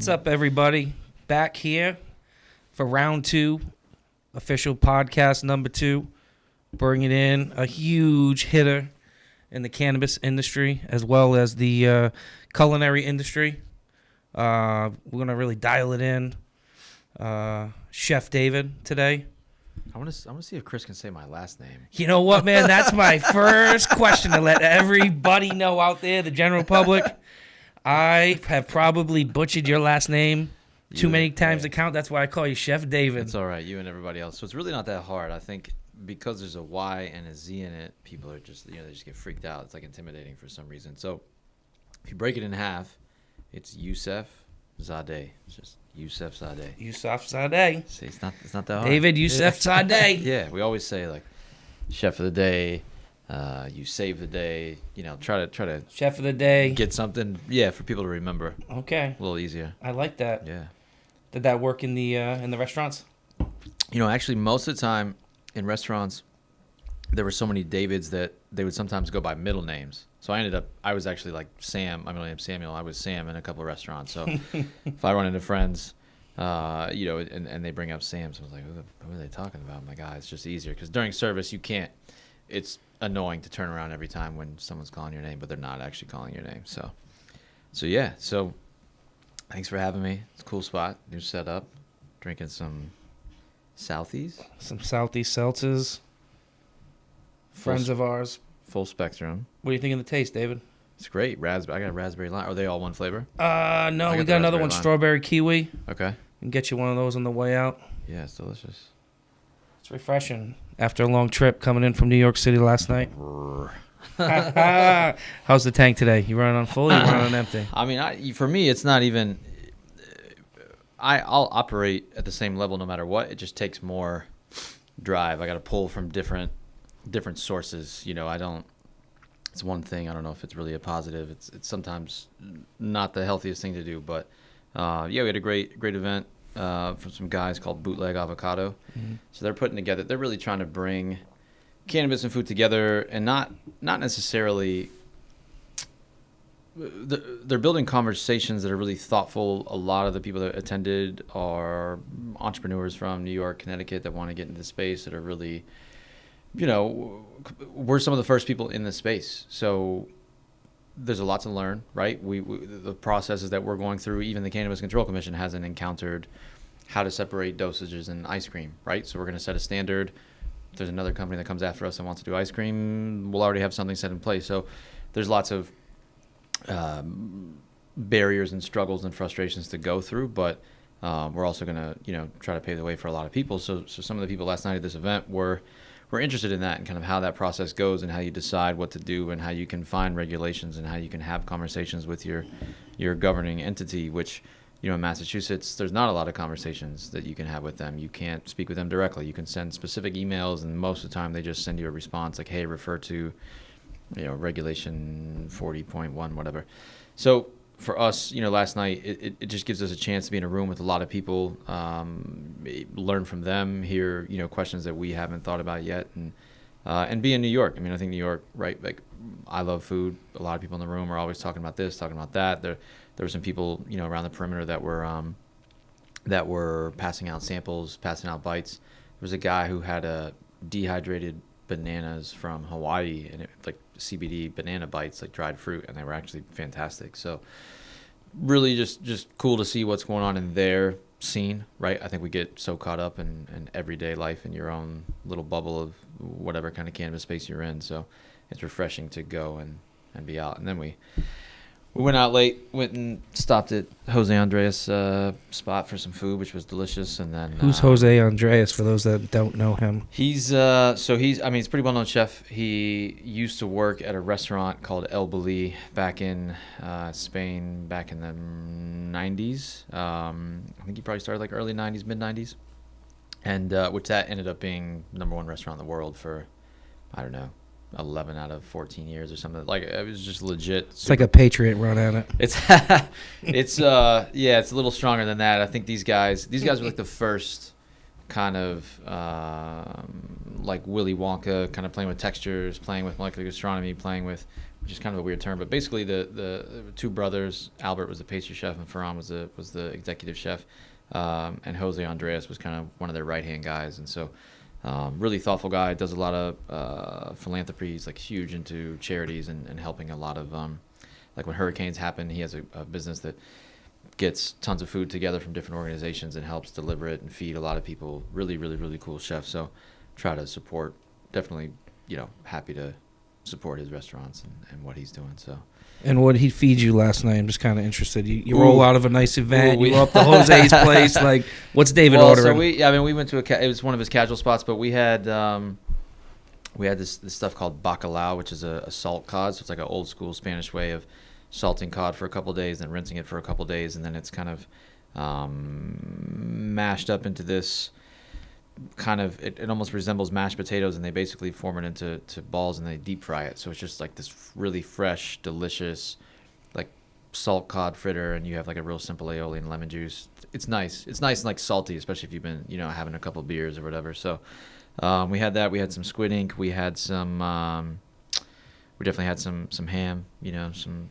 What's up, everybody? Back here for round 2, official podcast number 2. Bringing in a huge hitter in the cannabis industry as well as the culinary industry. We're going to really dial it in. Chef David today. I want to see if Chris can say my last name. You know what, man? That's my first question to let everybody know out there, the general public. I have probably butchered your last name too many times to count. That's why I call you Chef David. It's all right, you and everybody else. So it's really not that hard. I think because there's a Y and a Z in it, people are just, they just get freaked out. It's like intimidating for some reason. So if you break it in half, it's Yusefzadeh. It's just Yusefzadeh. Yusefzadeh. See, it's not that hard. David Yusefzadeh. Yeah, we always say like chef of the day, you save the day, try to Chef of the day. get something, for people to remember. Okay. A little easier. I like that. Yeah. Did that work in the restaurants? Actually most of the time in restaurants, there were so many Davids that they would sometimes go by middle names. So I was actually like Sam. My middle name's Samuel. I was Sam in a couple of restaurants. So if I run into friends, and they bring up Sam, so I was like, who are they talking about? I'm like, it's just easier. Because during service, you can't, it's annoying to turn around every time when someone's calling your name, but they're not actually calling your name. So thanks for having me. It's a cool spot, new setup, drinking some Southies. Some Southeast seltzers. Friends of ours. Full spectrum. What do you think of the taste, David? It's great. I got raspberry lime. Are they all one flavor? No, we got another one, strawberry kiwi. Okay. And get you one of those on the way out. Yeah, it's delicious. It's refreshing after a long trip coming in from New York City last night. How's the tank today? You running on full or you running on empty? I mean, for me, it's not even... I'll operate at the same level no matter what. It just takes more drive. I got to pull from different sources. It's one thing. I don't know if it's really a positive. It's sometimes not the healthiest thing to do, but we had a great event from some guys called Bootleg Avocado. Mm-hmm. So they're really trying to bring cannabis and food together, and not necessarily. They're building conversations that are really thoughtful. A lot of the people that attended are entrepreneurs from New York, Connecticut that want to get into the space that are really, we're some of the first people in this space. So there's a lot to learn, right? The processes that we're going through, even the Cannabis Control Commission hasn't encountered how to separate dosages in ice cream, right? So we're going to set a standard. If there's another company that comes after us and wants to do ice cream, we'll already have something set in place. So there's lots of barriers and struggles and frustrations to go through, but we're also going to try to pave the way for a lot of people. So some of the people last night at this event were interested in that and kind of how that process goes and how you decide what to do and how you can find regulations and how you can have conversations with your governing entity, which in Massachusetts there's not a lot of conversations that you can have with them. You can't speak with them directly. You can send specific emails, and most of the time they just send you a response like, hey, refer to regulation 40.1, whatever. So for us, last night, it just gives us a chance to be in a room with a lot of people, learn from them, hear, questions that we haven't thought about yet, and be in New York. I mean, I think New York, right? Like, I love food. A lot of people in the room are always talking about this, talking about that. There were some people, around the perimeter that were passing out samples, passing out bites. There was a guy who had a dehydrated bananas from Hawaii, and like CBD banana bites, like dried fruit, and they were actually fantastic. So really just cool to see what's going on in their scene, right? I think we get so caught up in everyday life in your own little bubble of whatever kind of cannabis space you're in. So it's refreshing to go and be out. And then we went out late, went and stopped at Jose Andres' spot for some food, which was delicious. And then who's Jose Andres for those that don't know him? He's a pretty well-known chef. He used to work at a restaurant called El Bulli back in Spain back in the 90s. I think he probably started like early 90s, mid 90s, and which that ended up being #1 restaurant in the world for, I don't know, 11 out of 14 years or something. Like, it was just legit. It's like a Patriot run at it. It's a little stronger than that. I think these guys were like the first kind of like Willy Wonka, kind of playing with textures, playing with molecular gastronomy, playing with which is kind of a weird term, but basically the two brothers, Albert was the pastry chef and Ferran was the executive chef, and Jose Andres was kind of one of their right-hand guys. And so really thoughtful guy, does a lot of philanthropy. He's like huge into charities and helping a lot of, like when hurricanes happen, he has a business that gets tons of food together from different organizations and helps deliver it and feed a lot of people. Really, really, really cool chef. So try to support, definitely, happy to support his restaurants and what he's doing. So. And what he feed you last night? I'm just kind of interested. You roll out of a nice event. You go up to Jose's place. Like, what's David ordering? So we went to it was one of his casual spots, but we had this stuff called bacalao, which is a salt cod. So it's like an old school Spanish way of salting cod for a couple of days, then rinsing it for a couple of days, and then it's kind of mashed up into this kind of, it almost resembles mashed potatoes, and they basically form it into balls and they deep fry it. So it's just like this really fresh, delicious, like salt cod fritter, and you have like a real simple aioli and lemon juice. It's nice. It's nice and like salty, especially if you've been, having a couple of beers or whatever. So we had that. We had some squid ink. We had some, we definitely had some ham, some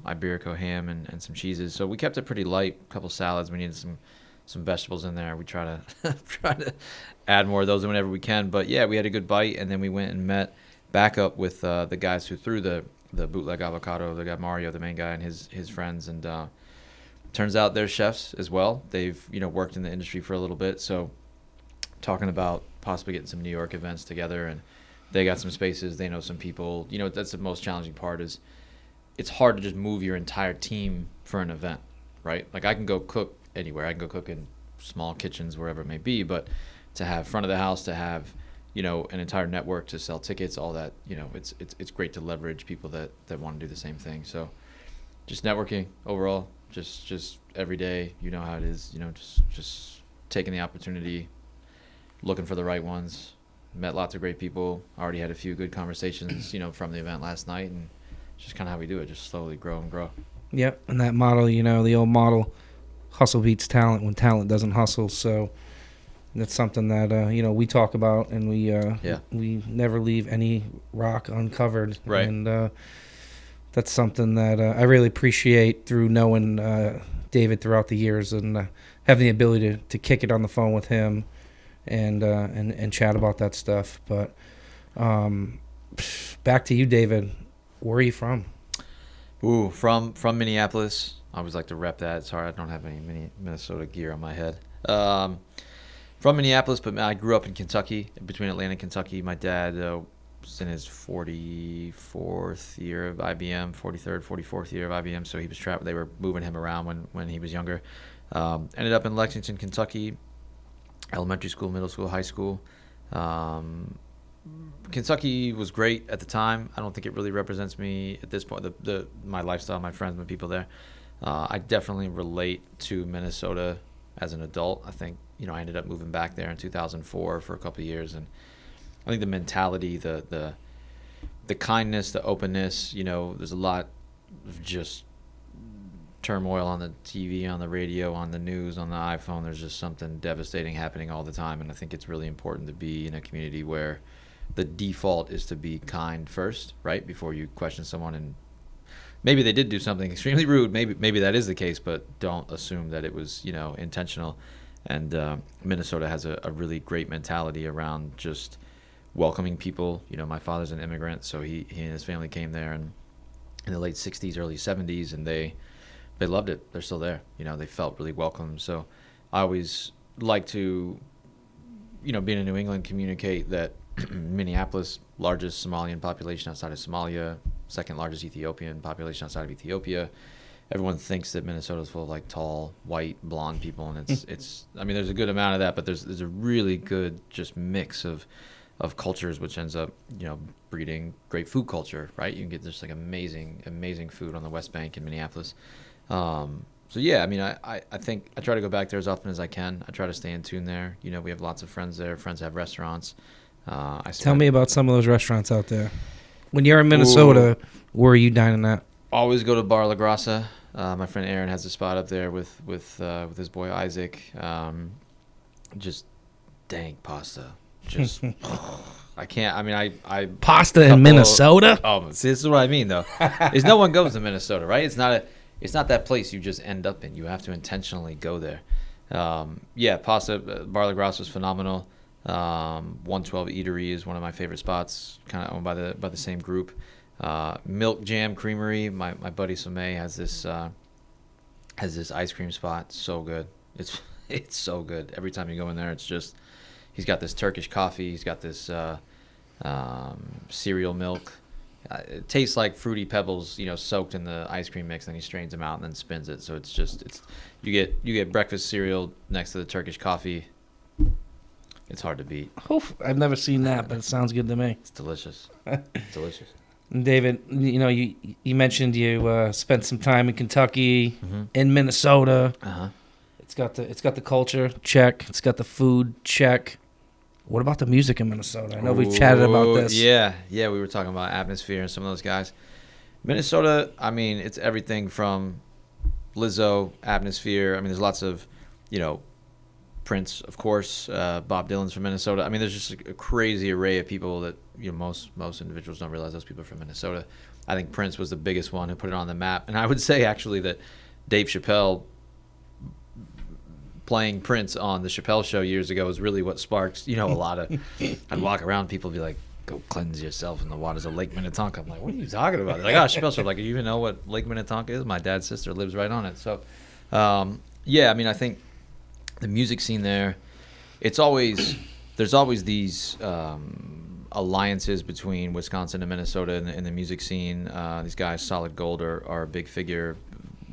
Iberico ham and some cheeses. So we kept it pretty light. A couple salads. We needed some vegetables in there. We try to add more of those whenever we can. But yeah, we had a good bite, and then we went and met back up with the guys who threw the bootleg avocado. The guy Mario, the main guy, and his friends. And turns out they're chefs as well. They've worked in the industry for a little bit. So talking about possibly getting some New York events together, and they got some spaces. They know some people. That's the most challenging part. Is it's hard to just move your entire team for an event, right? Like I can go cook anywhere. I can go cook in small kitchens, wherever it may be, but to have front of the house, to have, an entire network to sell tickets, all that, it's great to leverage people that want to do the same thing. So just networking overall, just every day, how it is, just taking the opportunity, looking for the right ones. Met lots of great people. Already had a few good conversations, from the event last night, and it's just kind of how we do it, just slowly grow and grow. Yep. And that model, the old model, hustle beats talent when talent doesn't hustle. So that's something that we talk about, and we never leave any rock uncovered. Right. And that's something that I really appreciate through knowing David throughout the years, and having the ability to kick it on the phone with him and chat about that stuff. But back to you, David. Where are you from? Ooh, from Minneapolis. I always like to rep that. Sorry, I don't have any Minnesota gear on my head. From Minneapolis, but I grew up in Kentucky, between Atlanta and Kentucky. My dad was in his 44th year of IBM, 43rd, 44th year of IBM, so he was trapped. They were moving him around when he was younger. Ended up in Lexington, Kentucky, elementary school, middle school, high school. Kentucky was great at the time. I don't think it really represents me at this point, my lifestyle, my friends, my people there. I definitely relate to Minnesota as an adult. I think, I ended up moving back there in 2004 for a couple of years, and I think the mentality, the kindness, the openness, there's a lot of just turmoil on the TV, on the radio, on the news, on the iPhone. There's just something devastating happening all the time, and I think it's really important to be in a community where the default is to be kind first, right, before you question someone. And maybe they did do something extremely rude. Maybe that is the case, but don't assume that it was, intentional. And Minnesota has a really great mentality around just welcoming people. My father's an immigrant, so he and his family came there in the late 60s, early 70s, and they loved it. They're still there. They felt really welcome. So I always like to, being in New England, communicate that Minneapolis, largest Somalian population outside of Somalia, second largest Ethiopian population outside of Ethiopia. Everyone thinks that Minnesota is full of like tall, white, blonde people, and it's. I mean, there's a good amount of that, but there's a really good just mix of cultures, which ends up breeding great food culture, right? You can get just like amazing food on the West Bank in Minneapolis. So yeah, I mean, I think I try to go back there as often as I can. I try to stay in tune there. We have lots of friends there. Friends have restaurants. Tell me about some of those restaurants out there. When you're in Minnesota, where are you dining at? Always go to Bar La Grassa. My friend Aaron has a spot up there with his boy Isaac. Just dank pasta. just I can't. I mean, I Pasta in couple- Minnesota? Oh, see, this is what I mean, though. Is no one goes to Minnesota, right? It's not that place you just end up in. You have to intentionally go there. Yeah, pasta Bar La Grasso is phenomenal. 112 Eatery is one of my favorite spots, kind of owned by the same group. Milk Jam Creamery, my buddy Somay has this ice cream spot. So good. It's so good. Every time you go in there, it's just, he's got this Turkish coffee. He's got this cereal milk. It tastes like Fruity Pebbles, soaked in the ice cream mix, and he strains them out and then spins it. So you get breakfast cereal next to the Turkish coffee. It's hard to beat. Oof, I've never seen that, but it sounds good to me. It's delicious. It's delicious. David, you mentioned you spent some time in Kentucky, Mm-hmm. in Minnesota. Uh-huh. It's got the culture, check. It's got the food, check. What about the music in Minnesota? I know we've chatted about this. Yeah, we were talking about Atmosphere and some of those guys. Minnesota, I mean, it's everything from Lizzo, Atmosphere. I mean, there's lots of, Prince, of course, Bob Dylan's from Minnesota. I mean, there's just a crazy array of people that most individuals don't realize those people are from Minnesota. I think Prince was the biggest one who put it on the map, and I would say actually that Dave Chappelle playing Prince on the Chappelle Show years ago was really what sparked a lot of. I'd walk around, people would be like, "Go cleanse yourself in the waters of Lake Minnetonka." I'm like, "What are you talking about?" They're like, "Oh, Chappelle Show." I'm like, "Do you even know what Lake Minnetonka is?" My dad's sister lives right on it. So, yeah, I mean, I think the music scene there, there's always these alliances between Wisconsin and Minnesota in the music scene. These guys, Solid Gold, are a big figure,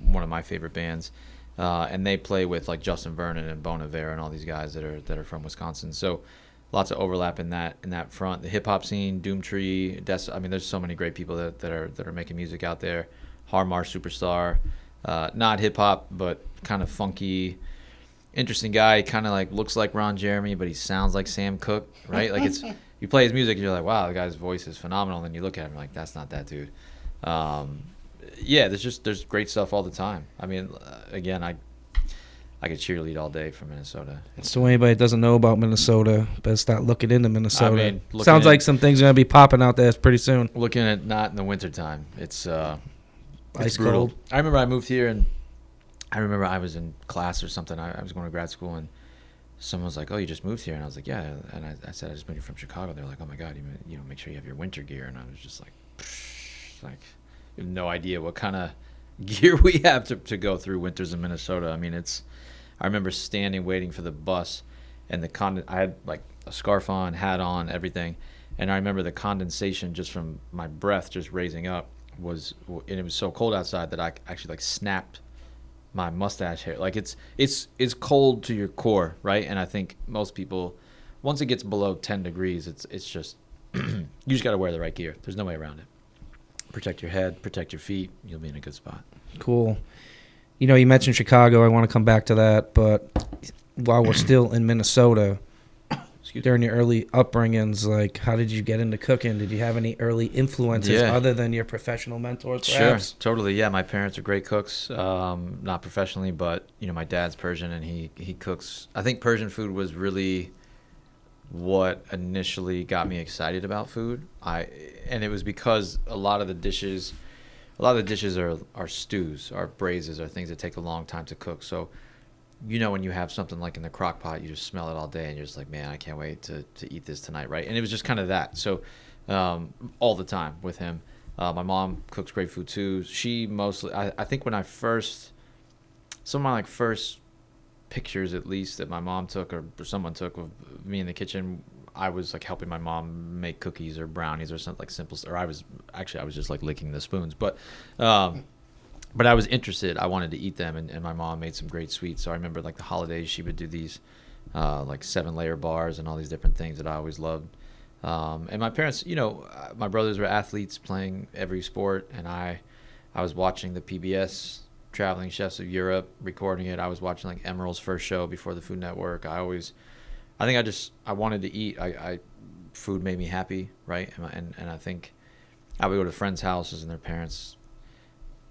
one of my favorite bands, and they play with like Justin Vernon and Bon Iver and all these guys that are from Wisconsin. So lots of overlap in that front. The hip hop scene, Doomtree, I mean, there's so many great people that are making music out there. Harmar Superstar, not hip hop, but kind of funky. Interesting guy, kind of like looks like Ron Jeremy, but he sounds like Sam Cooke, right? Like you play his music and you're like, wow, the guy's voice is phenomenal. And then you look at him like, that's not that dude. Yeah, there's great stuff all the time. I mean, again, I could cheerlead all day for Minnesota. So anybody that doesn't know about Minnesota, better start looking into Minnesota. I mean, sounds like some things are gonna be popping out there pretty soon. Looking at not in the wintertime. It's Ice brutal. cold. I remember I moved here and I remember I was in class or something. I was going to grad school, and someone was like, "Oh, you just moved here?" And I was like, "Yeah." And I said, "I just moved here from Chicago." They're like, "Oh my God, make sure you have your winter gear." And I was just like, you have no idea what kind of gear we have to go through winters in Minnesota. I mean, I remember standing waiting for the bus, and I had like a scarf on, hat on, everything, and I remember the condensation just from my breath just raising up and it was so cold outside that I actually like snapped my mustache hair. Like it's cold to your core, right? And I think most people, once it gets below 10 degrees, it's just you just got to wear the right gear. There's no way around it. Protect your head, protect your feet. You'll be in a good spot. Cool. You mentioned Chicago. I want to come back to that, but while we're still in Minnesota, during your early upbringings, like how did you get into cooking? Did you have any early influences other than your professional mentors? Perhaps? Sure, totally. Yeah, my parents are great cooks. Not professionally, but my dad's Persian and he cooks. I think Persian food was really what initially got me excited about food. And it was because a lot of the dishes are stews, are braises, are things that take a long time to cook. So when you have something like in the crock pot, you just smell it all day and you're just like, man, I can't wait to eat this tonight, right? And it was just kind of that. So all the time with him. My mom cooks great food too. She mostly, I think when some of my like first pictures at least that my mom took or someone took of me in the kitchen, I was like helping my mom make cookies or brownies or something like simple, or I was just like licking the spoons. But I was interested. I wanted to eat them, and my mom made some great sweets. So I remember like the holidays, she would do these like 7-layer bars and all these different things that I always loved. And my parents, my brothers were athletes playing every sport, and I was watching the PBS Traveling Chefs of Europe, recording it. I was watching like Emerald's first show before the Food Network. I wanted to eat. Food made me happy, right? And I think I would go to friends' houses and their parents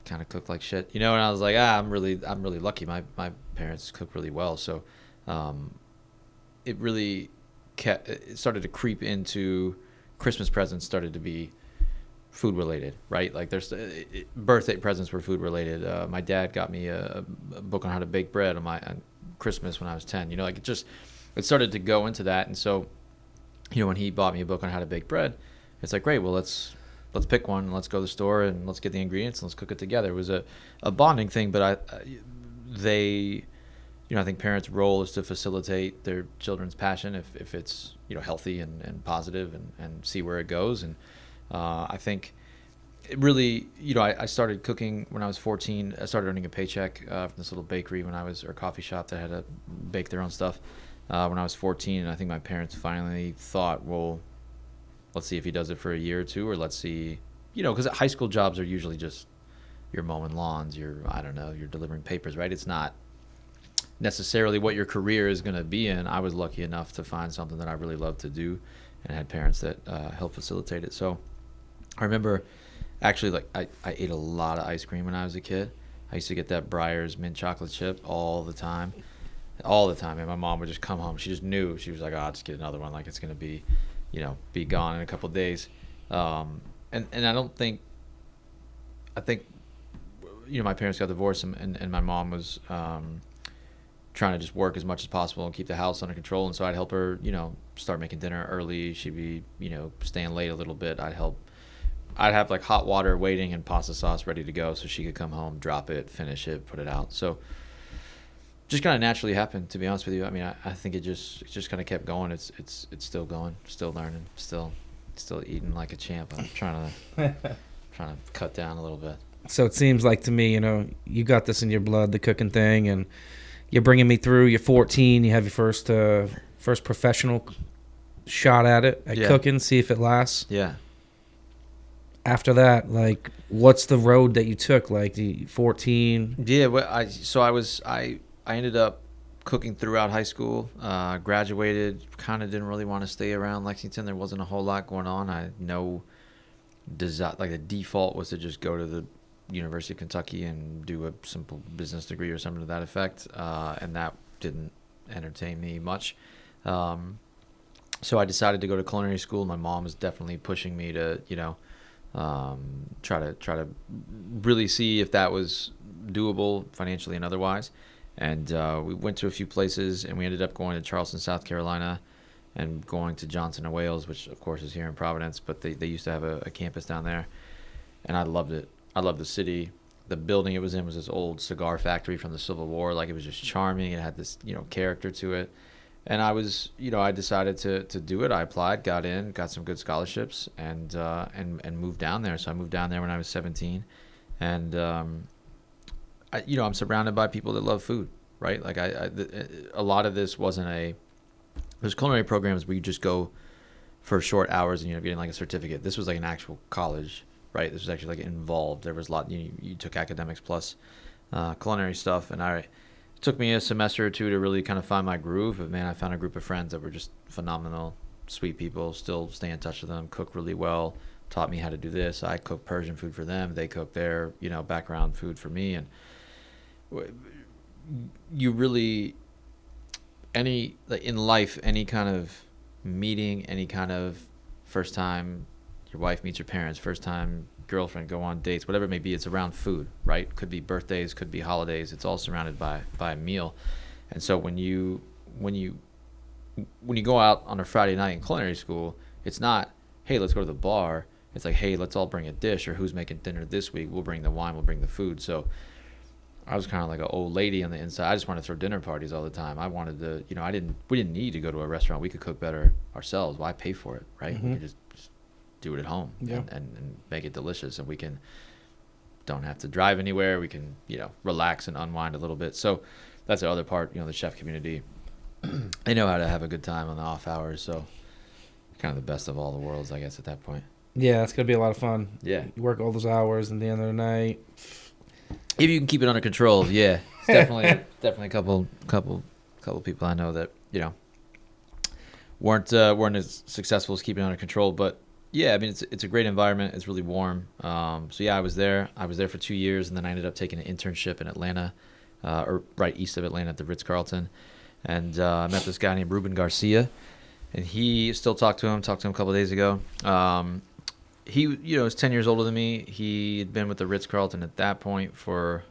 kind of cook like shit, and I was like, I'm really lucky. My parents cook really well. So it really it started to creep into Christmas presents started to be food related, right? Like there's birthday presents were food related. My dad got me a book on how to bake bread on Christmas when I was 10. Like it started to go into that. And so, when he bought me a book on how to bake bread, it's like, great, well, let's pick one and let's go to the store and let's get the ingredients and let's cook it together. It was a bonding thing, but I think parents' role is to facilitate their children's passion if it's, healthy and positive and see where it goes. And I think it really, I started cooking when I was 14. I started earning a paycheck from this little bakery or coffee shop that had to bake their own stuff when I was 14. And I think my parents finally thought, well, let's see if he does it for a year or two, or let's see, because high school jobs are usually just you're mowing lawns, you're delivering papers, right? It's not necessarily what your career is going to be in. I was lucky enough to find something that I really loved to do and had parents that helped facilitate it. So I remember actually I ate a lot of ice cream when I was a kid. I used to get that Breyers mint chocolate chip all the time. And my mom would just come home. She just knew. She was like, I'll just get another one. Like it's going to be, be gone in a couple of days. And I think, my parents got divorced and my mom was trying to just work as much as possible and keep the house under control. And so I'd help her, start making dinner early. She'd be, staying late a little bit. I'd have like hot water waiting and pasta sauce ready to go so she could come home, drop it, finish it, put it out. So just kind of naturally happened, to be honest with you. I mean, I think it just kind of kept going. It's still going, still learning, still eating like a champ. I'm trying to cut down a little bit. So it seems like to me, you got this in your blood, the cooking thing, and you're bringing me through. You're 14. You have your first professional shot at it, cooking, see if it lasts. Yeah. After that, like, what's the road that you took? Like, the 14? Yeah, well, I ended up cooking throughout high school. Graduated, kind of didn't really want to stay around Lexington. There wasn't a whole lot going on. I had no desire. Like, the default was to just go to the University of Kentucky and do a simple business degree or something to that effect, and that didn't entertain me much. So I decided to go to culinary school. My mom was definitely pushing me to, try to really see if that was doable financially and otherwise. And we went to a few places, and we ended up going to Charleston, South Carolina, and going to Johnson and Wales, which of course is here in Providence, but they used to have a campus down there, and I loved it. I loved the city. The building it was in was this old cigar factory from the Civil War. Like, it was just charming. It had this, character to it. And I was, I decided to do it. I applied, got in, got some good scholarships, and moved down there. So I moved down there when I was 17, and I'm surrounded by people that love food, right? Like a lot of this wasn't there's culinary programs where you just go for short hours and you're getting like a certificate. This was like an actual college, right? This was actually like involved. There was a lot. You took academics plus culinary stuff, and it took me a semester or two to really kind of find my groove. But man, I found a group of friends that were just phenomenal, sweet people. Still stay in touch with them. Cook really well. Taught me how to do this. I cook Persian food for them. They cook their background food for me. And you really in life, any kind of meeting, any kind of first time your wife meets your parents, first time girlfriend, go on dates, whatever it may be, it's around food, right? Could be birthdays, could be holidays. It's all surrounded by a meal. And so when you go out on a Friday night in culinary school, it's not, hey, let's go to the bar. It's like, hey, let's all bring a dish, or who's making dinner this week? We'll bring the wine, we'll bring the food. So I was kind of like an old lady on the inside. I just wanted to throw dinner parties all the time. I wanted to, we didn't need to go to a restaurant. We could cook better ourselves. Why pay for it, right? Mm-hmm. We could just do it at home, yeah. and make it delicious, and we don't have to drive anywhere. We can, relax and unwind a little bit. So that's the other part, the chef community, they know how to have a good time on the off hours. So kind of the best of all the worlds, I guess, at that point. Yeah, it's going to be a lot of fun. Yeah. You work all those hours, and the end of the night, if you can keep it under control, yeah. It's definitely a couple people I know that, weren't as successful as keeping it under control. But yeah, I mean, it's a great environment. It's really warm. So yeah, I was there for 2 years, and then I ended up taking an internship in Atlanta, or right east of Atlanta at the Ritz-Carlton. And I met this guy named Ruben Garcia. and he still talked to him a couple of days ago. He, is 10 years older than me. He had been with the Ritz-Carlton at that point for,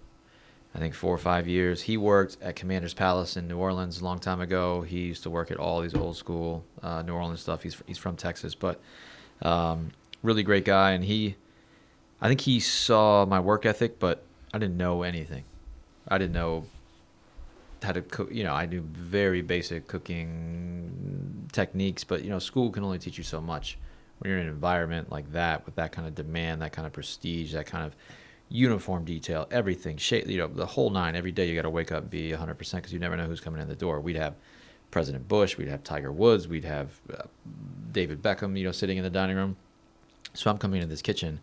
I think, 4 or 5 years. He worked at Commander's Palace in New Orleans a long time ago. He used to work at all these old school New Orleans stuff. He's from Texas, but really great guy. And I think he saw my work ethic, but I didn't know anything. I didn't know how to cook. I knew very basic cooking techniques, but school can only teach you so much. When you're in an environment like that, with that kind of demand, that kind of prestige, that kind of uniform detail, everything, the whole nine. Every day you got to wake up and be 100% because you never know who's coming in the door. We'd have President Bush, we'd have Tiger Woods, we'd have David Beckham, sitting in the dining room. So I'm coming into this kitchen,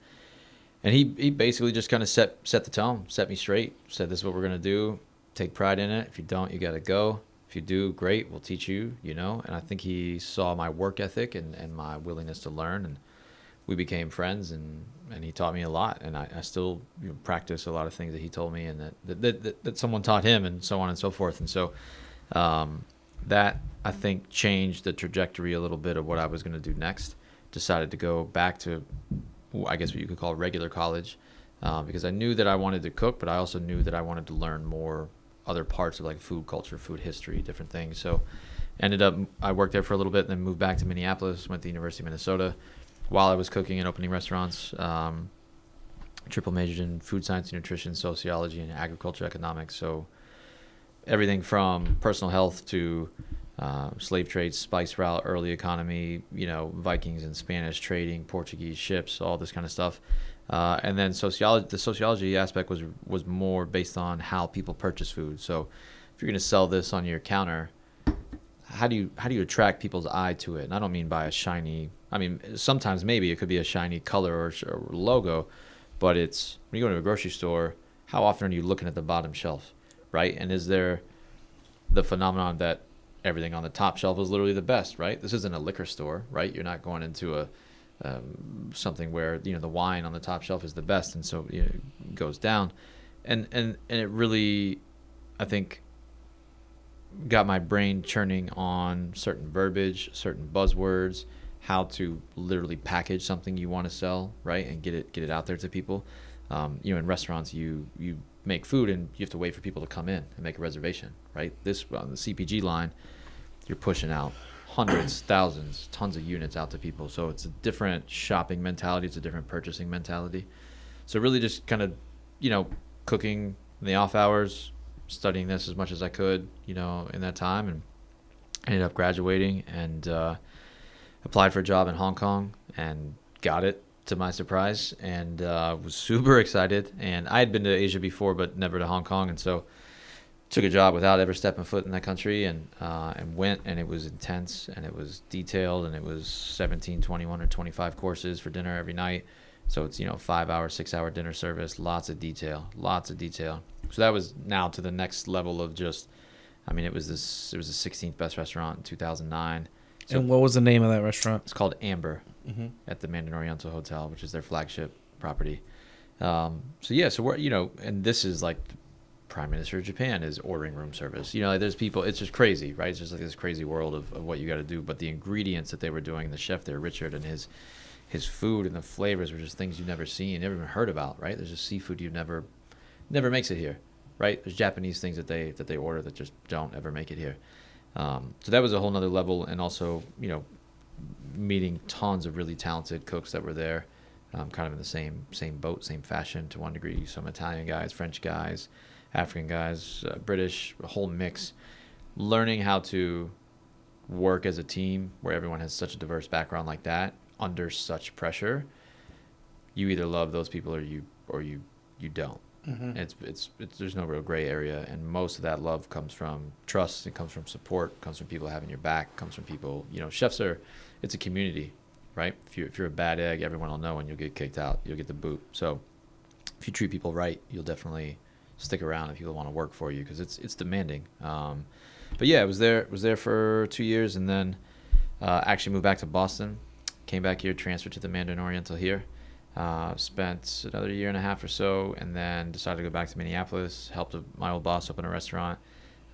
and he basically just kind of set the tone, set me straight, said this is what we're gonna do. Take pride in it. If you don't, you got to go. If you do, great, we'll teach you, And I think he saw my work ethic and my willingness to learn, and we became friends, and he taught me a lot. And I still practice a lot of things that he told me and that someone taught him, and so on and so forth. And so that, I think, changed the trajectory a little bit of what I was going to do next. Decided to go back to, I guess what you could call regular college, because I knew that I wanted to cook, but I also knew that I wanted to learn more other parts of like food culture, food history, different things. So I worked there for a little bit and then moved back to Minneapolis, went to the University of Minnesota while I was cooking and opening restaurants. Triple majored in food science, nutrition, sociology, and agriculture economics. So everything from personal health to slave trade, spice route, early economy, Vikings and Spanish trading, Portuguese ships, all this kind of stuff. And then the sociology aspect was more based on how people purchase food. So if you're going to sell this on your counter, how do you attract people's eye to it? And I don't mean by sometimes maybe it could be a shiny color or logo, but it's when you go to a grocery store, how often are you looking at the bottom shelf, right? And is there the phenomenon that everything on the top shelf is literally the best, right? This isn't a liquor store, right? You're not going into something where the wine on the top shelf is the best, and so it goes down, and it really, I think, got my brain churning on certain verbiage, certain buzzwords, how to literally package something you want to sell, right, and get it out there to people. In restaurants, you make food and you have to wait for people to come in and make a reservation, right? This on the CPG line, you're pushing out hundreds, thousands, tons of units out to people. So it's a different shopping mentality. It's a different purchasing mentality. So really just kind of, cooking in the off hours, studying this as much as I could, in that time, and ended up graduating and applied for a job in Hong Kong and got it, to my surprise, and was super excited. And I had been to Asia before, but never to Hong Kong. And so took a job without ever stepping foot in that country, and went, and it was intense, and it was detailed, and it was 17, 21, or 25 courses for dinner every night. So it's 5-hour, 6-hour dinner service, lots of detail. So that was now to the next level of just, it was the 16th best restaurant in 2009. So and what was the name of that restaurant? It's called Amber, at the Mandarin Oriental Hotel, which is their flagship property. So we're and this is like Prime Minister of Japan is ordering room service. There's people, it's just crazy, right? It's just like this crazy world of what you got to do. But the ingredients that they were doing, the chef there, Richard, and his food and the flavors were just things you've never seen, never even heard about, right? There's just seafood you never makes it here, right? There's Japanese things that they order that just don't ever make it here. So that was a whole nother level. And also, meeting tons of really talented cooks that were there, kind of in the same boat, same fashion to one degree. Some Italian guys, French guys, African guys, British, a whole mix. Learning how to work as a team where everyone has such a diverse background like that under such pressure, you either love those people or you don't. Mm-hmm. It's there's no real gray area, and most of that love comes from trust. It comes from support. Comes from people having your back. Comes from people. Chefs it's a community, right? If you're a bad egg, everyone will know, and you'll get kicked out. You'll get the boot. So if you treat people right, you'll definitely stick around if people want to work for you, because it's demanding. But yeah, I was there for 2 years, and then actually moved back to Boston. Came back here, transferred to the Mandarin Oriental here. Spent another year and a half or so, and then decided to go back to Minneapolis. Helped my old boss open a restaurant.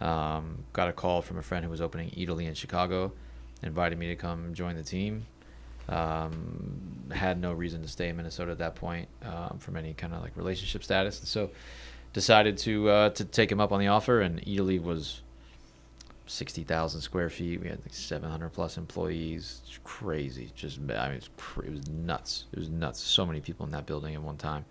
Got a call from a friend who was opening Italy in Chicago. invited me to come join the team. Had no reason to stay in Minnesota at that point from any kind of like relationship status. And so decided to take him up on the offer, and Italy was 60,000 square feet. We had like 700 plus employees. It's crazy. It was nuts. It was nuts. So many people in that building at one time.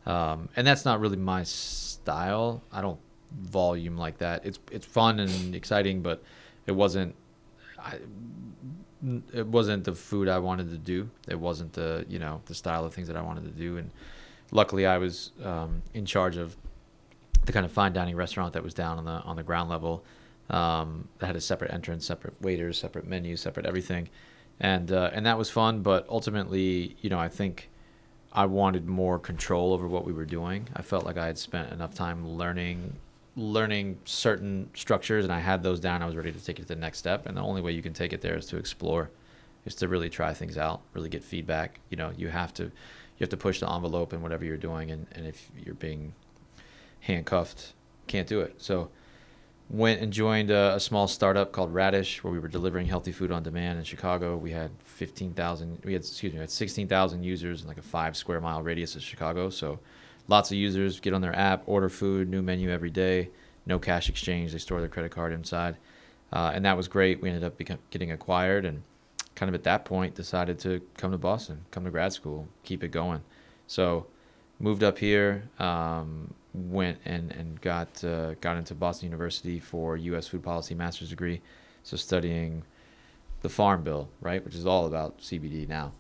And that's not really my style. I don't volume like that. It's fun and exciting, but it wasn't the food I wanted to do. It wasn't the style of things that I wanted to do. And luckily I was in charge of the kind of fine dining restaurant that was down on the ground level. That had a separate entrance, separate waiters, separate menus, separate everything. And that was fun, but ultimately, I think I wanted more control over what we were doing. I felt like I had spent enough time learning certain structures, and I had those down. I was ready to take it to the next step, and the only way you can take it there is to explore, is to really try things out, really get feedback. You have to push the envelope in whatever you're doing, and if you're being handcuffed, can't do it. So went and joined a small startup called Radish, where we were delivering healthy food on demand in Chicago. We had 16,000 users in like a 5 square mile radius of Chicago. So lots of users get on their app, order food, new menu every day, no cash exchange. They store their credit card inside. And that was great. We ended up getting acquired, and kind of at that point decided to come to Boston, come to grad school, keep it going. So moved up here, went and got into Boston University for U.S. Food Policy Master's degree. So studying the Farm Bill, right, which is all about CBD now.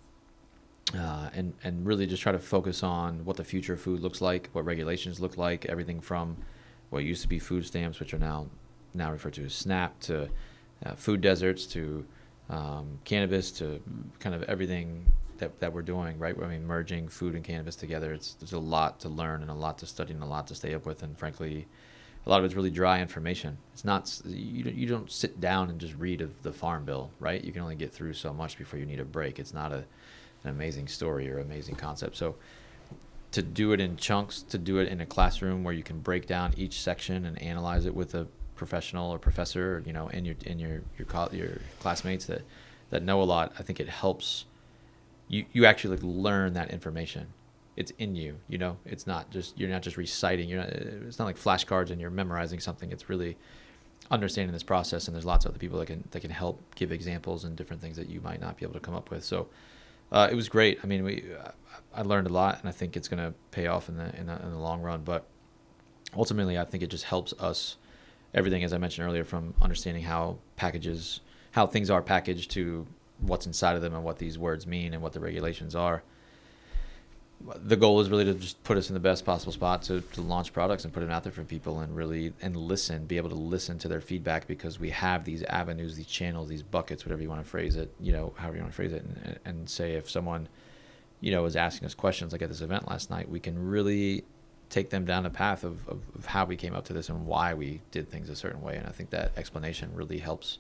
And really just try to focus on what the future of food looks like, what regulations look like, everything from what used to be food stamps, which are now referred to as SNAP, to food deserts, to cannabis, to kind of everything that we're doing, right? I mean, merging food and cannabis together, there's a lot to learn and a lot to study and a lot to stay up with, and frankly, a lot of it's really dry information. It's not, you don't sit down and just read of the Farm Bill, right? You can only get through so much before you need a break. It's not an amazing story or amazing concept. So to do it in chunks, to do it in a classroom where you can break down each section and analyze it with a professional or professor, and your classmates that know a lot, I think it helps you actually learn that information. It's in you, it's not just, you're not just reciting, it's not like flashcards and you're memorizing something. It's really understanding this process, and there's lots of other people that can help give examples and different things that you might not be able to come up with. So it was great. I mean, I learned a lot, and I think it's going to pay off in the long run. But ultimately, I think it just helps us, everything, as I mentioned earlier, from understanding how things are packaged to what's inside of them and what these words mean and what the regulations are. The goal is really to just put us in the best possible spot to launch products and put them out there for people, and really be able to listen to their feedback, because we have these avenues, these channels, these buckets, whatever you want to phrase it, however you want to phrase it, and say if someone, is asking us questions like at this event last night, we can really take them down the path of how we came up to this and why we did things a certain way. And I think that explanation really helps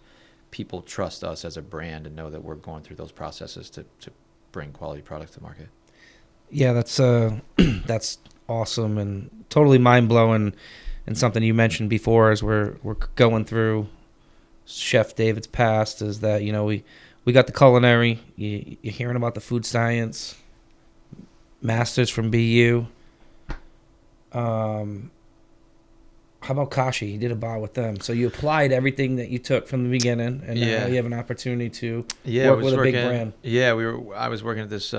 people trust us as a brand and know that we're going through those processes to bring quality products to market. Yeah, that's that's awesome and totally mind blowing, and something you mentioned before as we're going through Chef David's past is that we got the culinary, you're hearing about the food science, masters from BU. How about Kashi? You did a bar with them, so you applied everything that you took from the beginning, and now you have an opportunity to work with a big brand. Yeah, I was working at this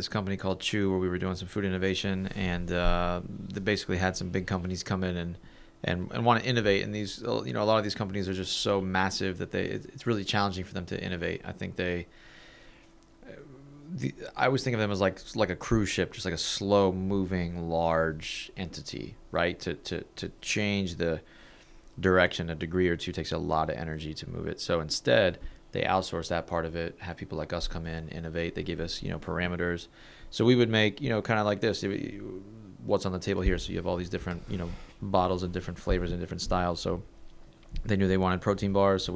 company called Chew, where we were doing some food innovation, and they basically had some big companies come in and want to innovate. And these, a lot of these companies are just so massive that it's really challenging for them to innovate. I think I always think of them as like a cruise ship, just like a slow moving large entity, right? To change the direction a degree or two takes a lot of energy to move it. So instead, they outsource that part of it, have people like us come in, innovate. They give us, parameters. So we would make, kind of like this, what's on the table here. So you have all these different, bottles and different flavors and different styles. So they knew they wanted protein bars. So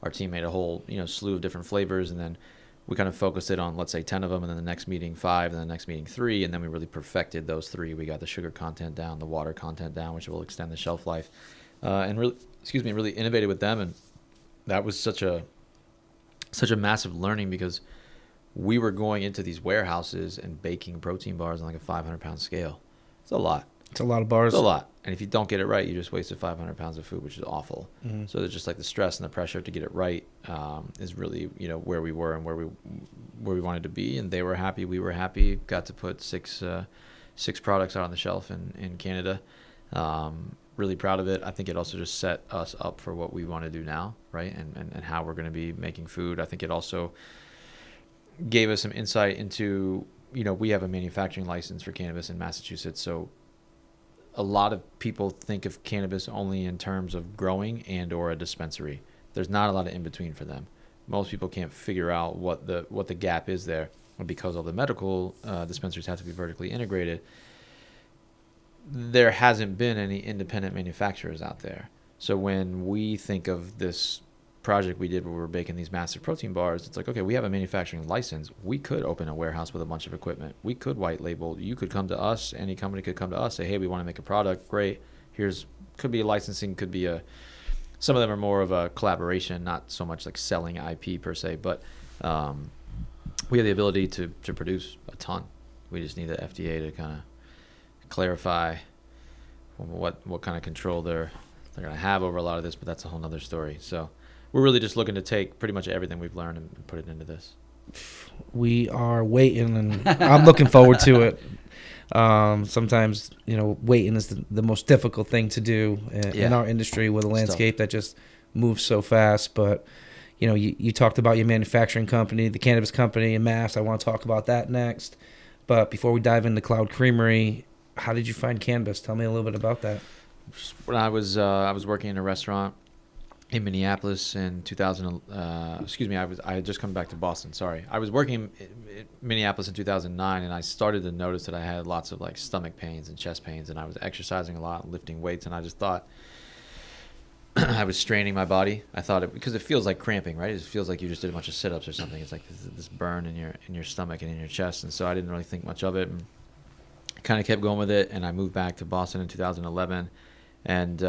our team made a whole, slew of different flavors, and then we kind of focused it on, let's say, 10 of them, and then the next meeting 5, and then the next meeting 3, and then we really perfected those 3. We got the sugar content down, the water content down, which will extend the shelf life, and really innovated with them. And that was such a such a massive learning because we were going into these warehouses and baking protein bars on like a 500-pound scale. It's a lot. It's a lot of bars. It's a lot. And if you don't get it right, you just wasted 500 pounds of food, which is awful. Mm-hmm. So there's just like the stress and the pressure to get it right is really, where we were and where we wanted to be. And they were happy. We were happy. Got to put six products out on the shelf in Canada. Really proud of it. I think it also just set us up for what we want to do now, right? And how we're going to be making food. I think it also gave us some insight into, we have a manufacturing license for cannabis in Massachusetts. So a lot of people think of cannabis only in terms of growing and or a dispensary. There's not a lot of in between for them. Most people can't figure out what the gap is there. And because all the medical dispensaries have to be vertically integrated, there hasn't been any independent manufacturers out there. So when we think of this project we did where we're baking these massive protein bars, it's like, okay, we have a manufacturing license. We could open a warehouse with a bunch of equipment. We could white label. You could come to us. Any company could come to us, say, hey, we want to make a product. Great. Could be a licensing, could be some of them are more of a collaboration, not so much like selling IP per se, but we have the ability to produce a ton. We just need the FDA to kind of clarify what kind of control they're going to have over a lot of this, but that's a whole nother story. So we're really just looking to take pretty much everything we've learned and put it into this. We are waiting, and I'm looking forward to it. Sometimes, waiting is the most difficult thing to do in our industry with a landscape that just moves so fast. But, you talked about your manufacturing company, the cannabis company in Mass. I want to talk about that next. But before we dive into Cloud Creamery, how did you find cannabis? Tell me a little bit about that. When I was working in a restaurant in Minneapolis in 2000, I had just come back to Boston. Sorry. I was working in Minneapolis in 2009, and I started to notice that I had lots of like stomach pains and chest pains, and I was exercising a lot and lifting weights, and I just thought I was straining my body. I thought because it feels like cramping, right? It feels like you just did a bunch of sit-ups or something. It's like this burn in your stomach and in your chest, and so I didn't really think much of it, and kind of kept going with it. And I moved back to Boston in 2011, and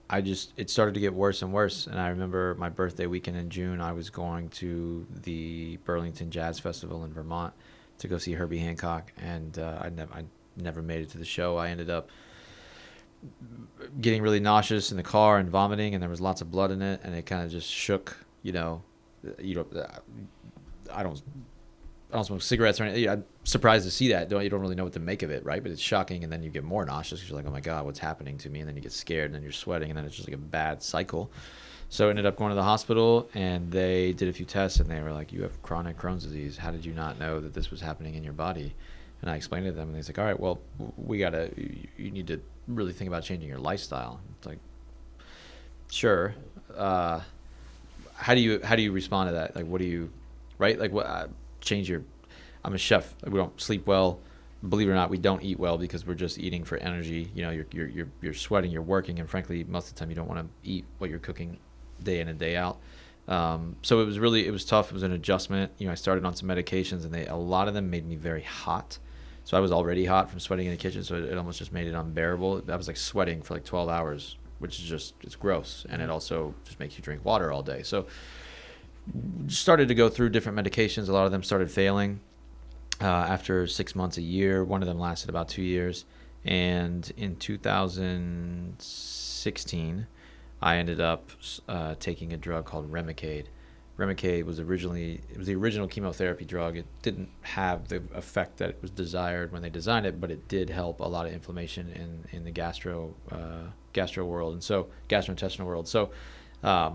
it started to get worse and worse. And I remember my birthday weekend in June, I was going to the Burlington Jazz Festival in Vermont to go see Herbie Hancock, and I never made it to the show. I ended up getting really nauseous in the car and vomiting, and there was lots of blood in it, and it kind of just shook. I don't smoke cigarettes or anything. I'm surprised to see that. You don't really know what to make of it, right? But it's shocking, and then you get more nauseous because you're like, oh my God, what's happening to me? And then you get scared, and then you're sweating, and then it's just like a bad cycle. So I ended up going to the hospital, and they did a few tests, and they were like, you have chronic Crohn's disease. How did you not know that this was happening in your body? And I explained it to them, and they're like, all right, well, you need to really think about changing your lifestyle. It's like, sure. How do you respond to that? Like, what do you, right? Like, what? I'm a chef. We don't sleep well. Believe it or not, we don't eat well because we're just eating for energy. You're sweating, you're working, and frankly, most of the time you don't want to eat what you're cooking day in and day out. So it was tough. It was an adjustment. I started on some medications, and a lot of them made me very hot. So I was already hot from sweating in the kitchen, so it almost just made it unbearable. I was like sweating for like 12 hours, which is it's gross, and it also just makes you drink water all day. So started to go through different medications. A lot of them started failing after 6 months, a year. One of them lasted about 2 years. And in 2016, I ended up taking a drug called Remicade. Remicade was the original chemotherapy drug. It didn't have the effect that it was desired when they designed it, but it did help a lot of inflammation in the gastro world, and so gastrointestinal world. So I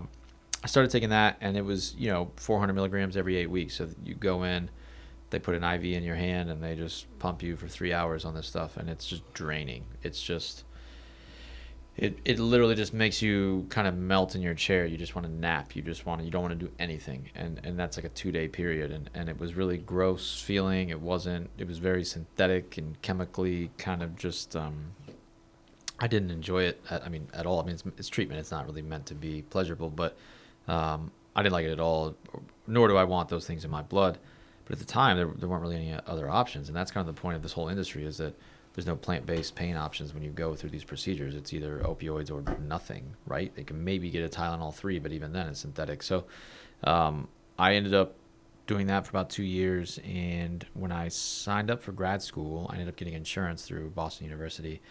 started taking that, and it was 400 milligrams every 8 weeks. So you go in, they put an IV in your hand, and they just pump you for 3 hours on this stuff, and it's just draining. It's just it literally just makes you kind of melt in your chair. You just want to nap. You don't want to do anything, and that's like a 2-day period, and it was really gross feeling. It was very synthetic and chemically kind of just I didn't enjoy it at all. It's treatment. It's not really meant to be pleasurable, but I didn't like it at all, nor do I want those things in my blood. But at the time, there weren't really any other options, and that's kind of the point of this whole industry, is that there's no plant-based pain options when you go through these procedures. It's either opioids or nothing, right? They can maybe get a Tylenol 3, but even then it's synthetic. So I ended up doing that for about 2 years, and when I signed up for grad school, I ended up getting insurance through Boston University,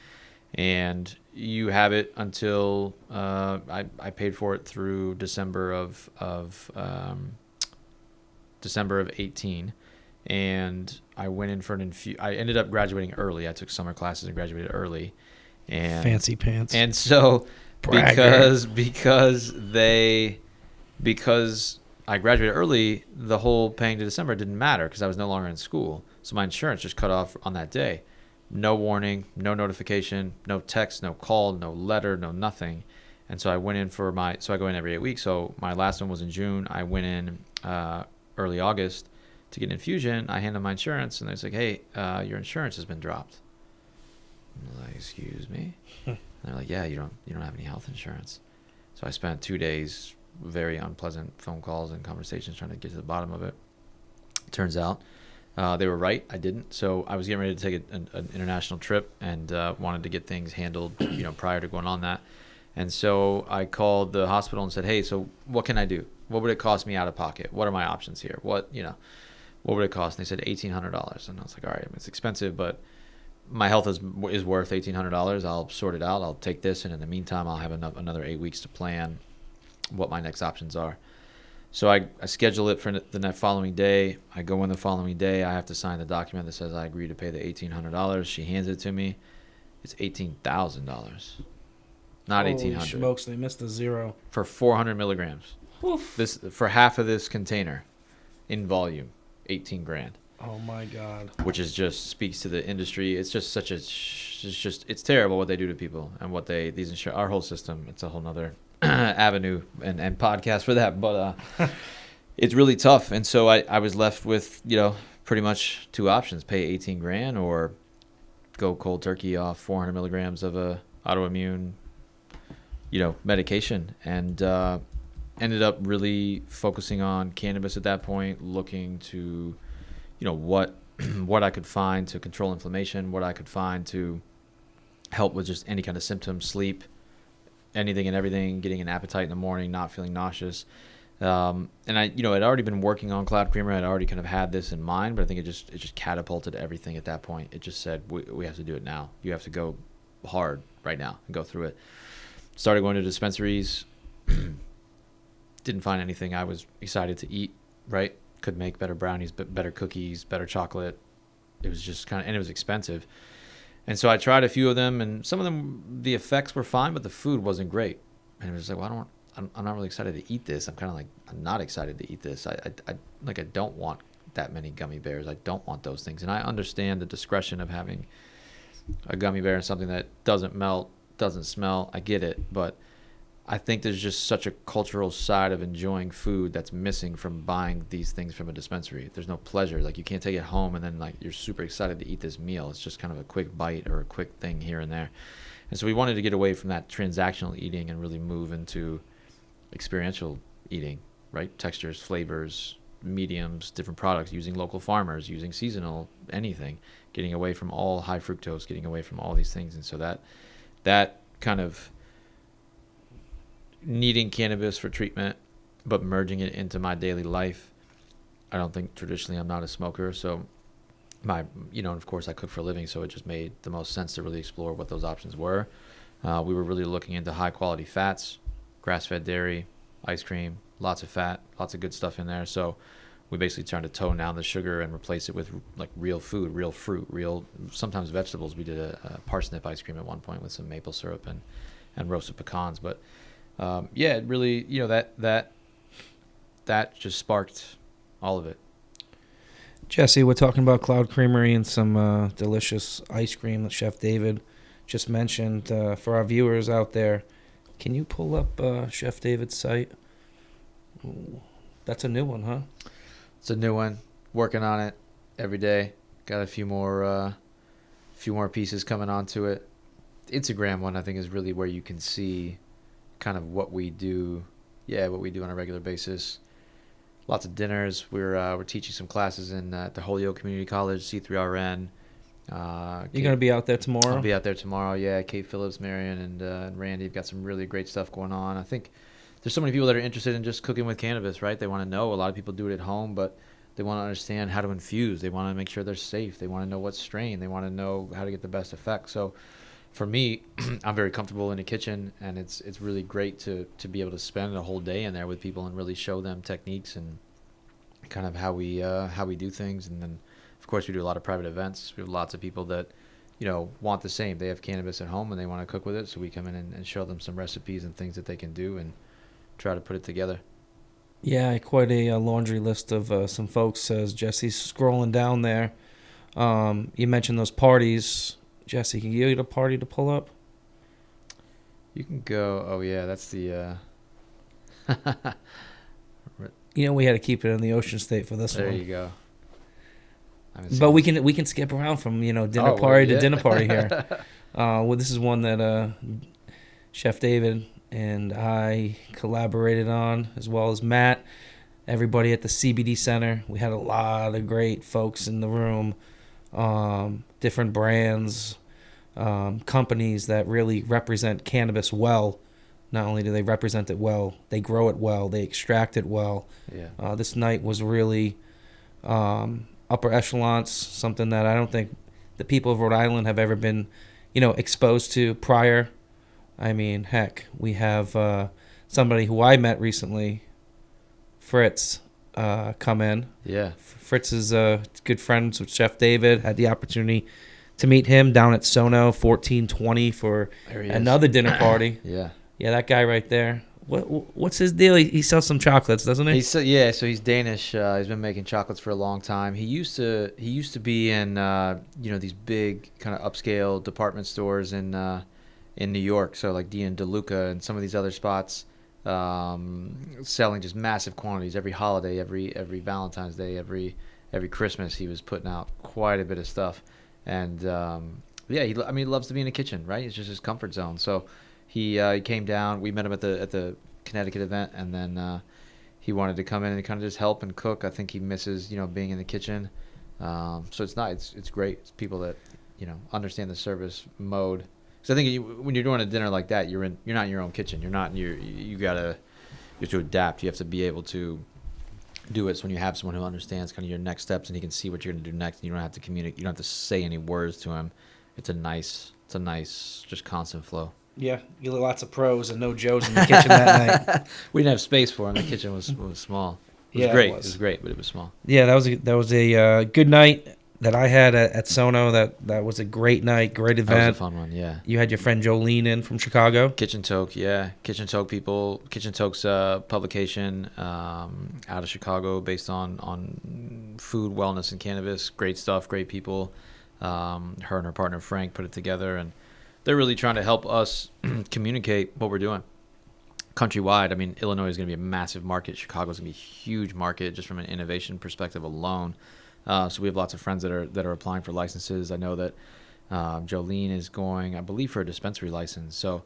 and you have it until I paid for it through December of 18, and I went in for I ended up graduating early. I took summer classes and graduated early, and Fancy pants. And so because I graduated early, the whole paying to December didn't matter because I was no longer in school. So my insurance just cut off on that day. No warning, no notification, no text, no call, no letter, no nothing. And so I went in so I go in every 8 weeks. So my last one was in June. I went in early August to get an infusion. I handed my insurance, and they're like, hey, your insurance has been dropped. I'm like, excuse me? And they're like, yeah, you don't have any health insurance. So I spent 2 days, very unpleasant phone calls and conversations trying to get to the bottom of it. Turns out they were right. I didn't. So I was getting ready to take an international trip and wanted to get things handled, prior to going on that. And so I called the hospital and said, hey, so what can I do? What would it cost me out of pocket? What are my options here? What would it cost? And they said $1,800. And I was like, all right, it's expensive, but my health is worth $1,800. I'll sort it out. I'll take this, and in the meantime, I'll have another 8 weeks to plan what my next options are. So I schedule it for the following day. I go in the following day. I have to sign the document that says I agree to pay the $1,800. She hands it to me. It's $18,000, not $1,800. Holy smokes! They missed a zero for 400 milligrams. Oof. This for half of this container, in volume, $18,000. Oh my God! Which is just speaks to the industry. It's just it's terrible what they do to people and what our whole system. It's a whole nother avenue and podcast for that, but it's really tough. And so I was left with pretty much two options: pay $18,000 or go cold turkey off 400 milligrams of a autoimmune medication. And ended up really focusing on cannabis at that point, looking to what I could find to control inflammation, what I could find to help with just any kind of symptoms, sleep, anything and everything, getting an appetite in the morning, not feeling nauseous. And I, had already been working on Cloud Creamery. I'd already kind of had this in mind, but I think it just catapulted everything at that point. It just said, we have to do it now. You have to go hard right now and go through it. Started going to dispensaries. Didn't find anything I was excited to eat, right? Could make better brownies, better cookies, better chocolate. It was just and it was expensive. And so I tried a few of them, and some of them, the effects were fine, but the food wasn't great. And it was like, well, I'm not really excited to eat this. I'm not excited to eat this. I don't want that many gummy bears. I don't want those things. And I understand the discretion of having a gummy bear and something that doesn't melt, doesn't smell. I get it, but I think there's just such a cultural side of enjoying food that's missing from buying these things from a dispensary. There's no pleasure. Like, you can't take it home and then you're super excited to eat this meal. It's just kind of a quick bite or a quick thing here and there. And so we wanted to get away from that transactional eating and really move into experiential eating, right? Textures, flavors, mediums, different products, using local farmers, using seasonal, anything, getting away from all high fructose, getting away from all these things. And so that kind of needing cannabis for treatment, but merging it into my daily life. I don't think traditionally I'm not a smoker, so of course I cook for a living, so it just made the most sense to really explore what those options were. We were really looking into high quality fats, grass-fed dairy, ice cream, lots of fat, lots of good stuff in there. So we basically tried to tone down the sugar and replace it with like real food, real fruit, real sometimes vegetables. We did a parsnip ice cream at one point with some maple syrup and roasted pecans, but it really, that just sparked all of it. Jesse, we're talking about Cloud Creamery and some delicious ice cream that Chef David just mentioned. For our viewers out there, can you pull up Chef David's site? Ooh, that's a new one, huh? It's a new one. Working on it every day. Got a few more pieces coming onto it. The Instagram one, I think, is really where you can see kind of what we do on a regular basis. Lots of dinners. We're teaching some classes at the Holyoke Community College, C3RN. You're gonna be out there tomorrow? I'll be out there tomorrow. Yeah, Kate Phillips, Marion, and Randy have got some really great stuff going on. I think there's so many people that are interested in just cooking with cannabis, right? They want to know. A lot of people do it at home, but they want to understand how to infuse. They want to make sure they're safe. They want to know what strain. They want to know how to get the best effect. So for me, I'm very comfortable in the kitchen, and it's really great to be able to spend a whole day in there with people and really show them techniques and kind of how we do things. And then, of course, we do a lot of private events. We have lots of people that, want the same. They have cannabis at home and they want to cook with it, so we come in and show them some recipes and things that they can do and try to put it together. Yeah, quite a laundry list of some folks, as Jesse's scrolling down there. You mentioned those parties. Jesse, can you get a party to pull up? You can go. Oh, yeah, that's the... we had to keep it in the Ocean State for this one. There you go. But we can skip around from dinner party to dinner party here. Well, this is one that Chef David and I collaborated on, as well as Matt. Everybody at the CBD Center. We had a lot of great folks in the room. Different brands, companies that really represent cannabis well. Not only do they represent it well, they grow it well, they extract it well. Yeah. This night was really upper echelons, something that I don't think the people of Rhode Island have ever been, exposed to prior. I mean, heck, we have somebody who I met recently, Fritz, come in. Yeah. Fritz is good friends with Chef David. Had the opportunity to meet him down at Sono 1420 for another dinner party. Yeah. Yeah, that guy right there. What's his deal? He sells some chocolates, doesn't he? So he's Danish. He's been making chocolates for a long time. He used to be in these big kind of upscale department stores in New York. So like D and DeLuca and some of these other spots, selling just massive quantities every holiday, every Valentine's Day, every Christmas. He was putting out quite a bit of stuff, and he loves to be in the kitchen, right? It's just his comfort zone. So. He came down. We met him at the Connecticut event, and then he wanted to come in and kind of just help and cook. I think he misses being in the kitchen. So it's nice. It's great. It's people that understand the service mode. Because I think when you're doing a dinner like that, you're not in your own kitchen. You're not in you have to adapt. You have to be able to do it. So when you have someone who understands kind of your next steps and he can see what you're going to do next, and you don't have to communicate. You don't have to say any words to him. It's a nice just constant flow. Yeah, you get lots of pros and no Joes in the kitchen that night. We didn't have space for him. The kitchen was small. It was great. It was great, but it was small. Yeah, that was a good night that I had at Sono. That was a great night, great event. That was a fun one. Yeah. You had your friend Jolene in from Chicago. Kitchen Toke, yeah. Kitchen Toke people. Kitchen Toke's publication out of Chicago, based on food, wellness, and cannabis. Great stuff. Great people. Her and her partner Frank put it together, and they're really trying to help us communicate what we're doing countrywide. I mean, Illinois is going to be a massive market. Chicago's going to be a huge market just from an innovation perspective alone. So we have lots of friends that are applying for licenses. I know that Jolene is going, I believe, for a dispensary license. So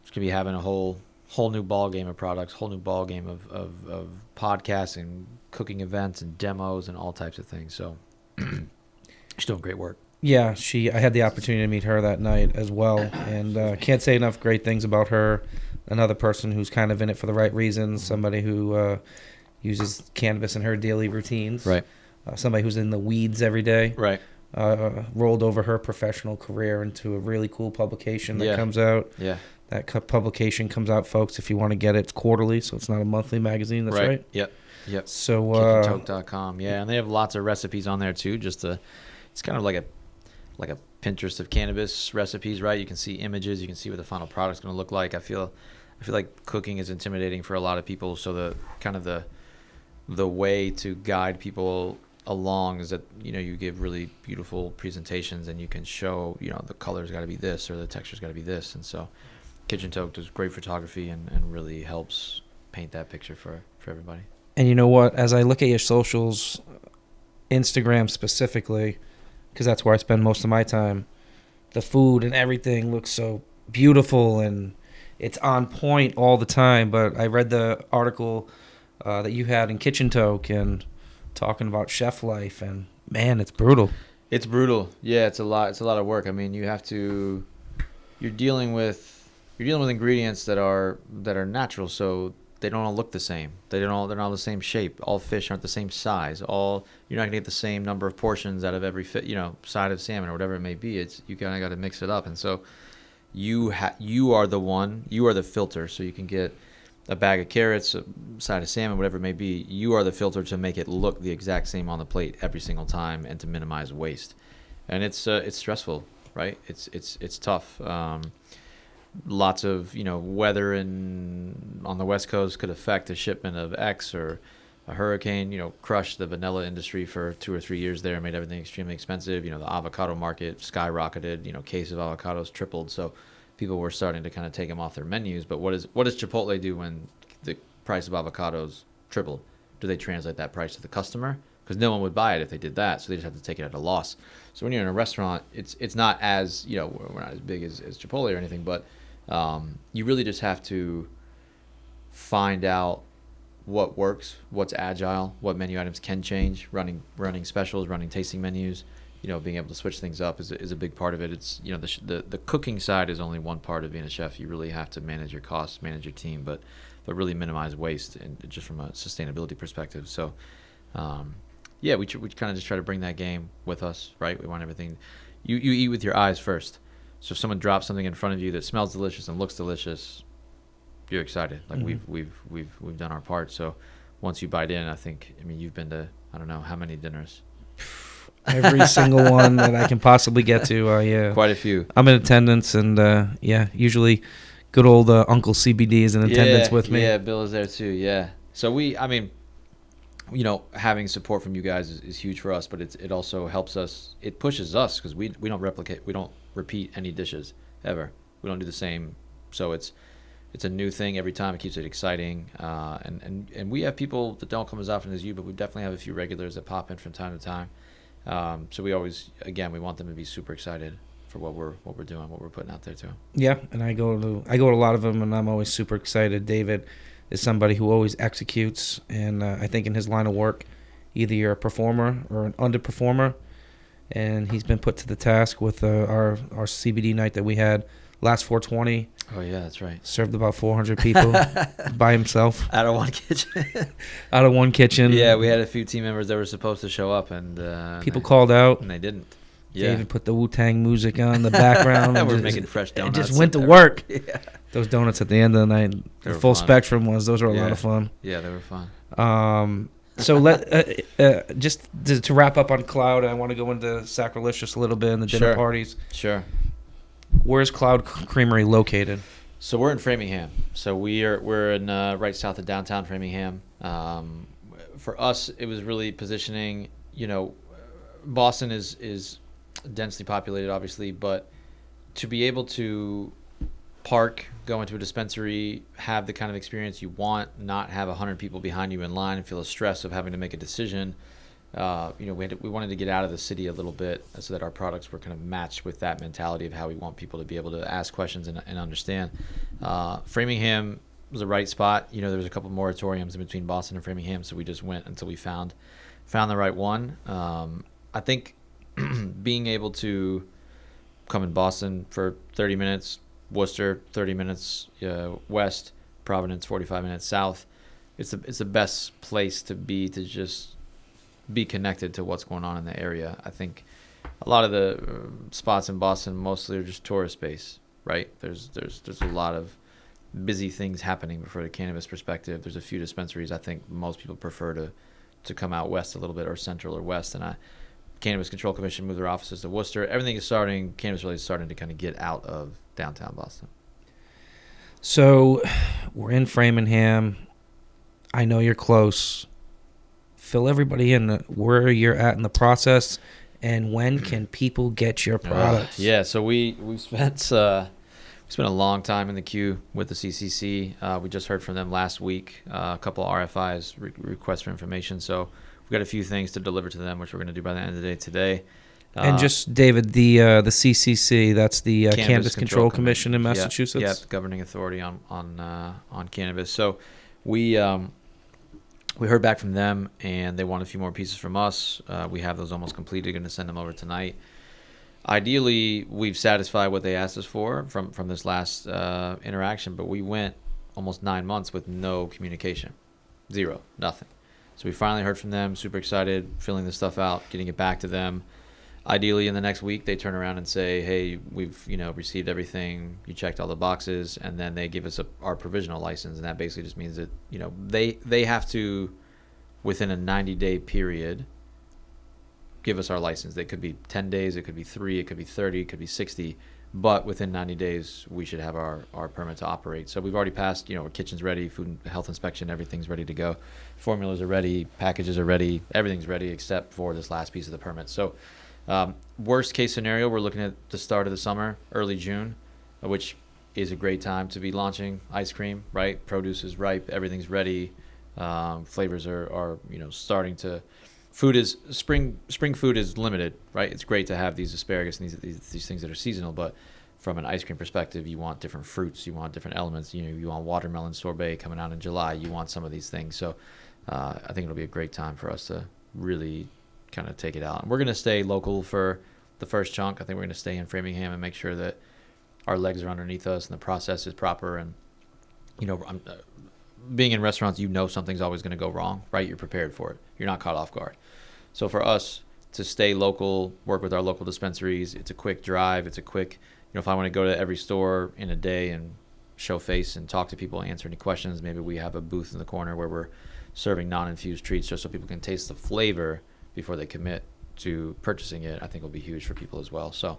it's going to be having a whole new ball game of products, whole new ball game of podcasts and cooking events and demos and all types of things. So she's doing great work. Yeah, I had the opportunity to meet her that night as well, and can't say enough great things about her. Another person who's kind of in it for the right reasons, somebody who uses cannabis in her daily routines. Right. Somebody who's in the weeds every day. Right. Rolled over her professional career into a really cool publication that comes out. Yeah. That publication comes out, folks, if you want to get it. It's quarterly, so it's not a monthly magazine. That's right. Yep. So kitchentoke.com. Yeah, and they have lots of recipes on there too. It's kind of like a Pinterest of cannabis recipes, right? You can see images, you can see what the final product's going to look like. I feel like cooking is intimidating for a lot of people, so the way to guide people along is that you give really beautiful presentations, and you can show the color's got to be this or the texture's got to be this. And so Kitchen Toke does great photography and really helps paint that picture for everybody. And you know what? As I look at your socials, Instagram specifically, because that's where I spend most of my time, the food and everything looks so beautiful and it's on point all the time. But I read the article that you had in Kitchen Toke and talking about chef life, and man, it's brutal. It's brutal. Yeah, it's a lot of work. I mean, you're dealing with you're dealing with ingredients that are natural, so they don't all look the same. They're not all the same shape. All fish aren't the same size. You're not gonna get the same number of portions out of every side of salmon or whatever it may be. You kind of got to mix it up, and so you are the filter, so you can get a bag of carrots, a side of salmon, whatever it may be. You are the filter to make it look the exact same on the plate every single time, and to minimize waste. And it's stressful, right? It's tough. Lots of weather on the West Coast could affect the shipment of X, or a hurricane crushed the vanilla industry for 2 or 3 years there, made everything extremely expensive. The avocado market skyrocketed. Case of avocados tripled, so people were starting to kind of take them off their menus. But what does Chipotle do when the price of avocados tripled? Do they translate that price to the customer? Because no one would buy it if they did that, so they just have to take it at a loss. So when you're in a restaurant, it's not as we're not as big as Chipotle or anything, but you really just have to find out what works, what's agile, what menu items can change. Running specials, running tasting menus, being able to switch things up is a big part of it. It's the cooking side is only one part of being a chef. You really have to manage your costs, manage your team, but really minimize waste, and just from a sustainability perspective. So we kind of just try to bring that game with us, right? We want everything. You eat with your eyes first. So if someone drops something in front of you that smells delicious and looks delicious, you're excited. Like we've done our part. So once you bite in, you've been to I don't know how many dinners. Every single one that I can possibly get to. Yeah, quite a few. I'm in attendance, and usually good old Uncle CBD is in attendance with me. Yeah, Bill is there too. Yeah. So having support from you guys is huge for us, but it also helps us. It pushes us, because we don't repeat any dishes ever. We don't do the same. So it's a new thing every time. It keeps it exciting. And we have people that don't come as often as you, but we definitely have a few regulars that pop in from time to time. So we always, we want them to be super excited for what we're doing, what we're putting out there too. Yeah, and I go to a lot of them, and I'm always super excited. David is somebody who always executes, and I think in his line of work, either you're a performer or an underperformer, and he's been put to the task with our CBD night that we had last 420. Oh yeah, that's right. Served about 400 people by himself. Out of one kitchen. Out of one kitchen. Yeah, we had a few team members that were supposed to show up, and people called out, and they didn't. Yeah. David put the Wu-Tang music on in the background. And we're making fresh donuts. And just went to work. Yeah. Those donuts at the end of the night, the full fun. spectrum ones, those were a lot of fun. Yeah, they were fun. So just to wrap up on Cloud, I want to go into Sacrilicious a little bit and the dinner parties. Sure. Where's Cloud Creamery located? So we're in Framingham. So we're in right south of downtown Framingham. For us, it was really positioning. Boston is densely populated, obviously, but to be able to park, go into a dispensary, have the kind of experience you want, not have 100 people behind you in line and feel the stress of having to make a decision. We wanted to get out of the city a little bit so that our products were kind of matched with that mentality of how we want people to be able to ask questions and understand. Framingham was the right spot. There was a couple moratoriums in between Boston and Framingham, so we just went until we found the right one. I think being able to come in Boston for 30 minutes, Worcester 30 minutes west, Providence 45 minutes south, it's the best place to be, to just be connected to what's going on in the area. I think a lot of the spots in Boston mostly are just tourist based, right? There's a lot of busy things happening from the cannabis perspective. There's a few dispensaries. I think most people prefer to come out west a little bit, or central or west, and Cannabis Control Commission moved their offices to Worcester. Everything is cannabis really is starting to kind of get out of downtown Boston. So we're in Framingham. I know you're close. Fill everybody in where you're at in the process, and when can people get your products? So we spent a long time in the queue with the CCC. We just heard from them last week. A couple RFIs, requests for information. So we've got a few things to deliver to them, which we're going to do by the end of the day today. And just, David, the CCC, that's the Cannabis Control Commission in Massachusetts? Yeah, governing authority on cannabis. So we heard back from them, and they want a few more pieces from us. We have those almost completed. Going to send them over tonight. ideally, we've satisfied what they asked us for from this last interaction, but we went almost 9 months with no communication. Zero. Nothing. So we finally heard from them, super excited, filling this stuff out, getting it back to them. Ideally, in the next week, they turn around and say, hey, we've received everything. You checked all the boxes. And then they give us our provisional license. And that basically just means that, they have to, within a 90-day period, give us our license. It could be 10 days. It could be 3. It could be 30. It could be 60. But within 90 days, we should have our permit to operate. So we've already passed, our kitchen's ready, food and health inspection, everything's ready to go. Formulas are ready, packages are ready, everything's ready except for this last piece of the permit. So worst case scenario, we're looking at the start of the summer, early June, which is a great time to be launching ice cream, right? Produce is ripe, everything's ready. Flavors are starting to... spring food is limited, right? It's great to have these asparagus and these things that are seasonal, but from an ice cream perspective, you want different fruits, you want different elements. You want watermelon sorbet coming out in July. You want some of these things. So I think it'll be a great time for us to really kind of take it out. And we're going to stay local for the first chunk. I think we're going to stay in Framingham and make sure that our legs are underneath us and the process is proper. And being in restaurants, something's always going to go wrong, right? You're prepared for it. You're not caught off guard. So for us to stay local, work with our local dispensaries, it's a quick drive. It's a quick, if I want to go to every store in a day and show face and talk to people, answer any questions, maybe we have a booth in the corner where we're serving non-infused treats just so people can taste the flavor before they commit to purchasing it. I think will be huge for people as well. So,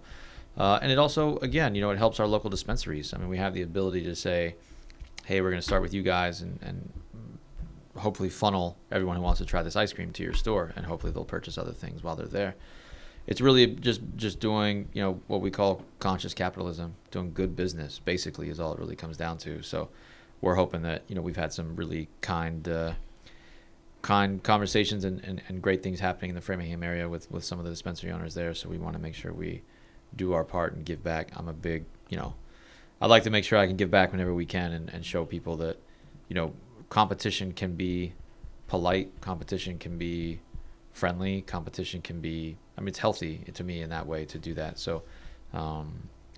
and it also, again, it helps our local dispensaries. I mean, we have the ability to say, hey, we're going to start with you guys and hopefully funnel everyone who wants to try this ice cream to your store, and hopefully they'll purchase other things while they're there. It's really just doing, what we call conscious capitalism, doing good business, basically, is all it really comes down to. So we're hoping that, we've had some really kind conversations and great things happening in the Framingham area with some of the dispensary owners there. So we want to make sure we do our part and give back. I'm a big, I'd like to make sure I can give back whenever we can and show people that, competition can be polite, competition can be friendly, competition can be, it's healthy to me in that way to do that. So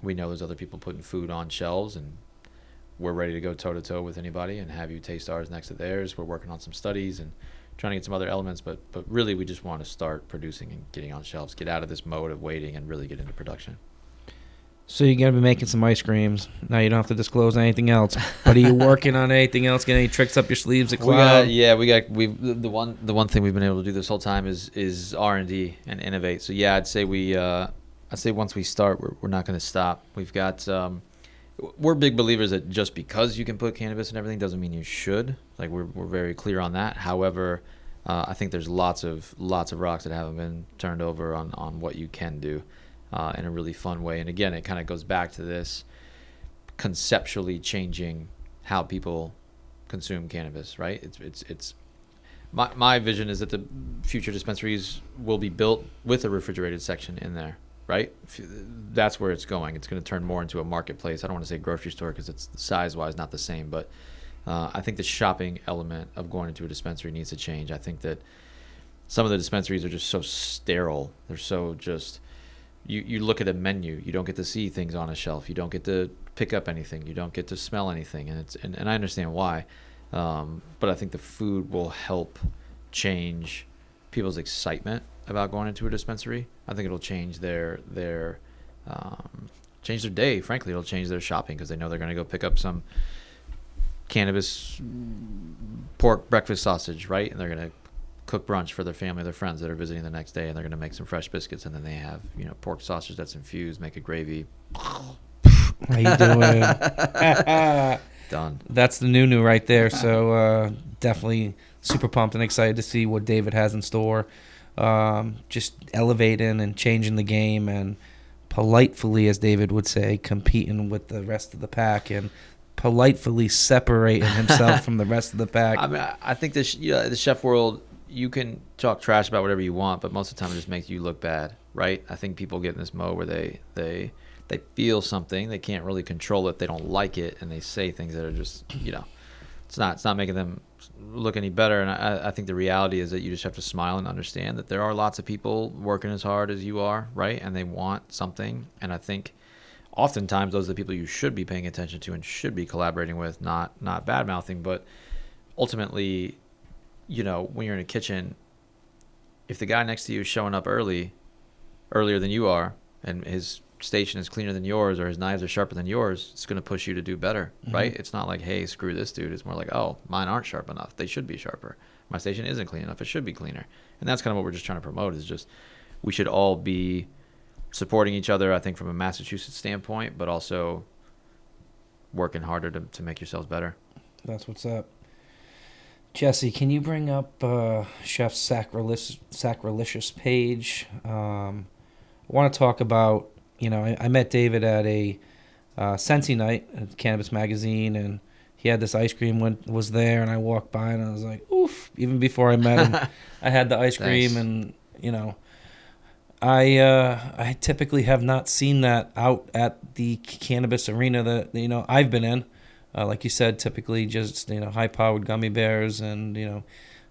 we know there's other people putting food on shelves, and we're ready to go toe-to-toe with anybody and have you taste ours next to theirs. We're working on some studies and trying to get some other elements, but really we just want to start producing and getting on shelves, get out of this mode of waiting and really get into production. So you're gonna be making some ice creams. Now you don't have to disclose anything else. But are you working on anything else? Get any tricks up your sleeves at Cloud? The one thing we've been able to do this whole time is R&D and innovate. So I'd say once we start, we're not going to stop. We've got we're big believers that just because you can put cannabis and everything doesn't mean you should. Like we're very clear on that. However, I think there's lots of rocks that haven't been turned over on what you can do. In a really fun way. And again, it kind of goes back to this conceptually changing how people consume cannabis, right? It's my vision is that the future dispensaries will be built with a refrigerated section in there, right? That's where it's going. It's going to turn more into a marketplace. I don't want to say grocery store because it's size-wise not the same, but I think the shopping element of going into a dispensary needs to change. I think that some of the dispensaries are just so sterile. They're so just... You look at a menu, you don't get to see things on a shelf, you don't get to pick up anything, you don't get to smell anything, and I understand why, but I think the food will help change people's excitement about going into a dispensary. I think it'll change their day. Frankly, it'll change their shopping because they know they're going to go pick up some cannabis pork breakfast sausage, right? And they're going to cook brunch for their family, their friends that are visiting the next day, and they're going to make some fresh biscuits, and then they have pork sausage that's infused, make a gravy. How you doing? Done. That's the new right there. So definitely super pumped and excited to see what David has in store. Just elevating and changing the game, and politely, as David would say, competing with the rest of the pack and politely separating himself from the rest of the pack. I mean, I think the chef world, you can talk trash about whatever you want, but most of the time it just makes you look bad, right? I think people get in this mode where they feel something, they can't really control it, they don't like it, and they say things that are just, it's not making them look any better. And I think the reality is that you just have to smile and understand that there are lots of people working as hard as you are, right? And they want something. And I think oftentimes those are the people you should be paying attention to and should be collaborating with, not bad mouthing. But ultimately, when you're in a kitchen, if the guy next to you is showing up earlier than you are, and his station is cleaner than yours, or his knives are sharper than yours, it's going to push you to do better, right? It's not like, hey, screw this dude. It's more like, oh, mine aren't sharp enough. They should be sharper. My station isn't clean enough. It should be cleaner. And that's kind of what we're just trying to promote, is just we should all be supporting each other, I think, from a Massachusetts standpoint, but also working harder to make yourselves better. That's what's up. Jesse, can you bring up Chef Sacrilicious page? I want to talk about, I met David at a Sensi night at Cannabis Magazine, and he had this ice cream was there, and I walked by, and I was like, oof. Even before I met him, I had the ice cream, and, I typically have not seen that out at the cannabis arena that, I've been in. Like you said, typically just, high-powered gummy bears and,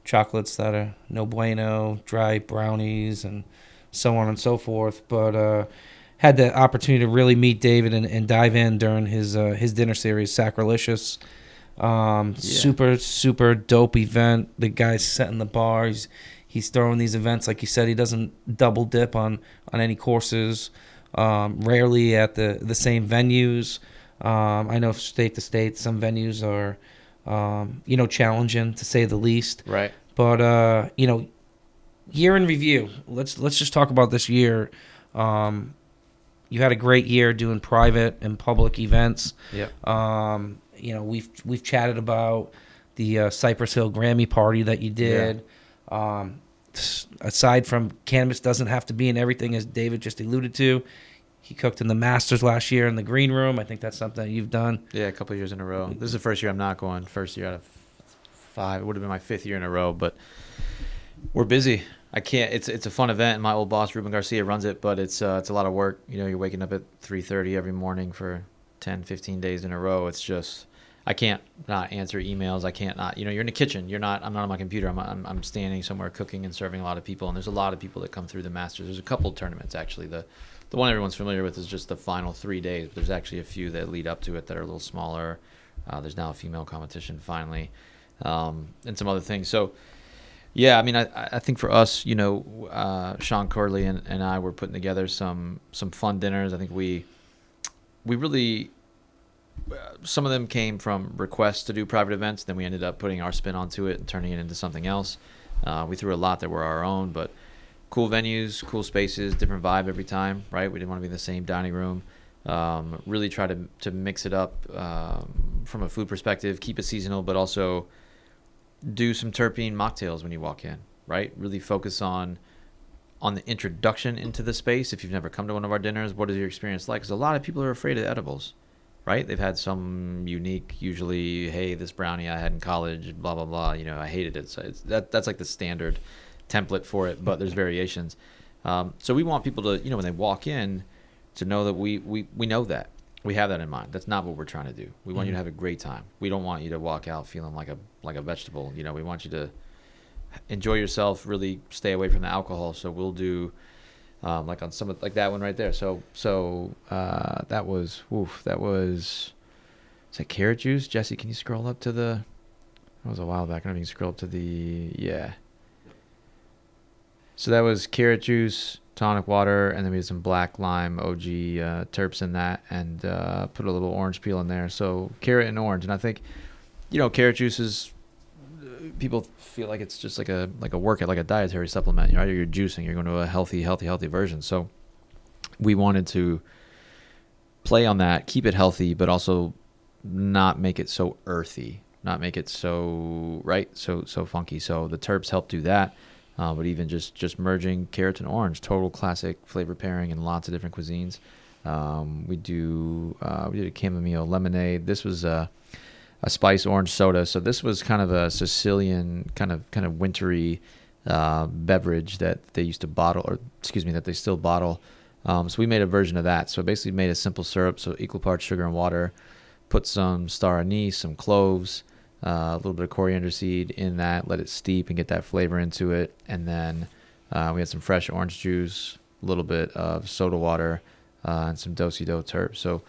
chocolates that are no bueno, dry brownies, and so on and so forth. But had the opportunity to really meet David and dive in during his dinner series, Sacrilicious. Super, super dope event. The guy's setting the bar. He's throwing these events. Like you said, he doesn't double dip on any courses, rarely at the same venues. I know state to state, some venues are, challenging to say the least. Right. But, year in review, let's just talk about this year. You had a great year doing private and public events. Yep. We've chatted about the Cypress Hill Grammy party that you did. Yeah. Aside from cannabis doesn't have to be in everything, as David just alluded to. He cooked in the Masters last year in the green room. I think that's something that you've done. Yeah, a couple of years in a row. This is the first year I'm not going. First year out of 5. It would have been my 5th year in a row, but we're busy. I can't. It's a fun event. My old boss Ruben Garcia runs it, but it's a lot of work. You're waking up at 3:30 every morning for 10, 15 days in a row. It's just I can't not answer emails. I can't not. You're in the kitchen. I'm not on my computer. I'm standing somewhere cooking and serving a lot of people. And there's a lot of people that come through the Masters. There's a couple of tournaments actually. The one everyone's familiar with is just the final 3 days. But there's actually a few that lead up to it that are a little smaller. There's now a female competition finally, and some other things. So, yeah, I mean, I think for us, Sean Corley and I were putting together some fun dinners. I think we really, some of them came from requests to do private events. Then we ended up putting our spin onto it and turning it into something else. We threw a lot that were our own, but cool venues, cool spaces, different vibe every time, right? We didn't want to be in the same dining room. Really try to mix it up from a food perspective, keep it seasonal, but also do some terpene mocktails when you walk in, right? Really focus on the introduction into the space. If you've never come to one of our dinners, what is your experience like? Because a lot of people are afraid of edibles, right? They've had some unique, usually, hey, this brownie I had in college, blah, blah, blah. I hated it. So that's like the standard template for it, but there's variations. So we want people to, when they walk in, to know that we know that. We have that in mind. That's not what we're trying to do. We want you to have a great time. We don't want you to walk out feeling like a vegetable. We want you to enjoy yourself, really stay away from the alcohol. So we'll do like on some like that one right there. So that was is that carrot juice? Jesse, can you scroll up to that was a while back. I don't know if you can scroll up to yeah. So that was carrot juice, tonic water, and then we had some black lime OG terps in that, and put a little orange peel in there. So carrot and orange, and I think, carrot juice is people feel like it's just like a workout, like a dietary supplement. Right? You're juicing, you're going to a healthy version. So we wanted to play on that, keep it healthy, but also not make it so earthy, not make it so so funky. So the terps help do that. But even just merging carrot and orange, total classic flavor pairing in lots of different cuisines. We did a chamomile lemonade. This was a spice orange soda. So this was kind of a Sicilian kind of wintry beverage that they used to bottle, that they still bottle. So we made a version of that. So basically made a simple syrup, so equal parts sugar and water. Put some star anise, some cloves, a little bit of coriander seed in that, let it steep and get that flavor into it. And then we had some fresh orange juice, a little bit of soda water, and some do-si-do terps. So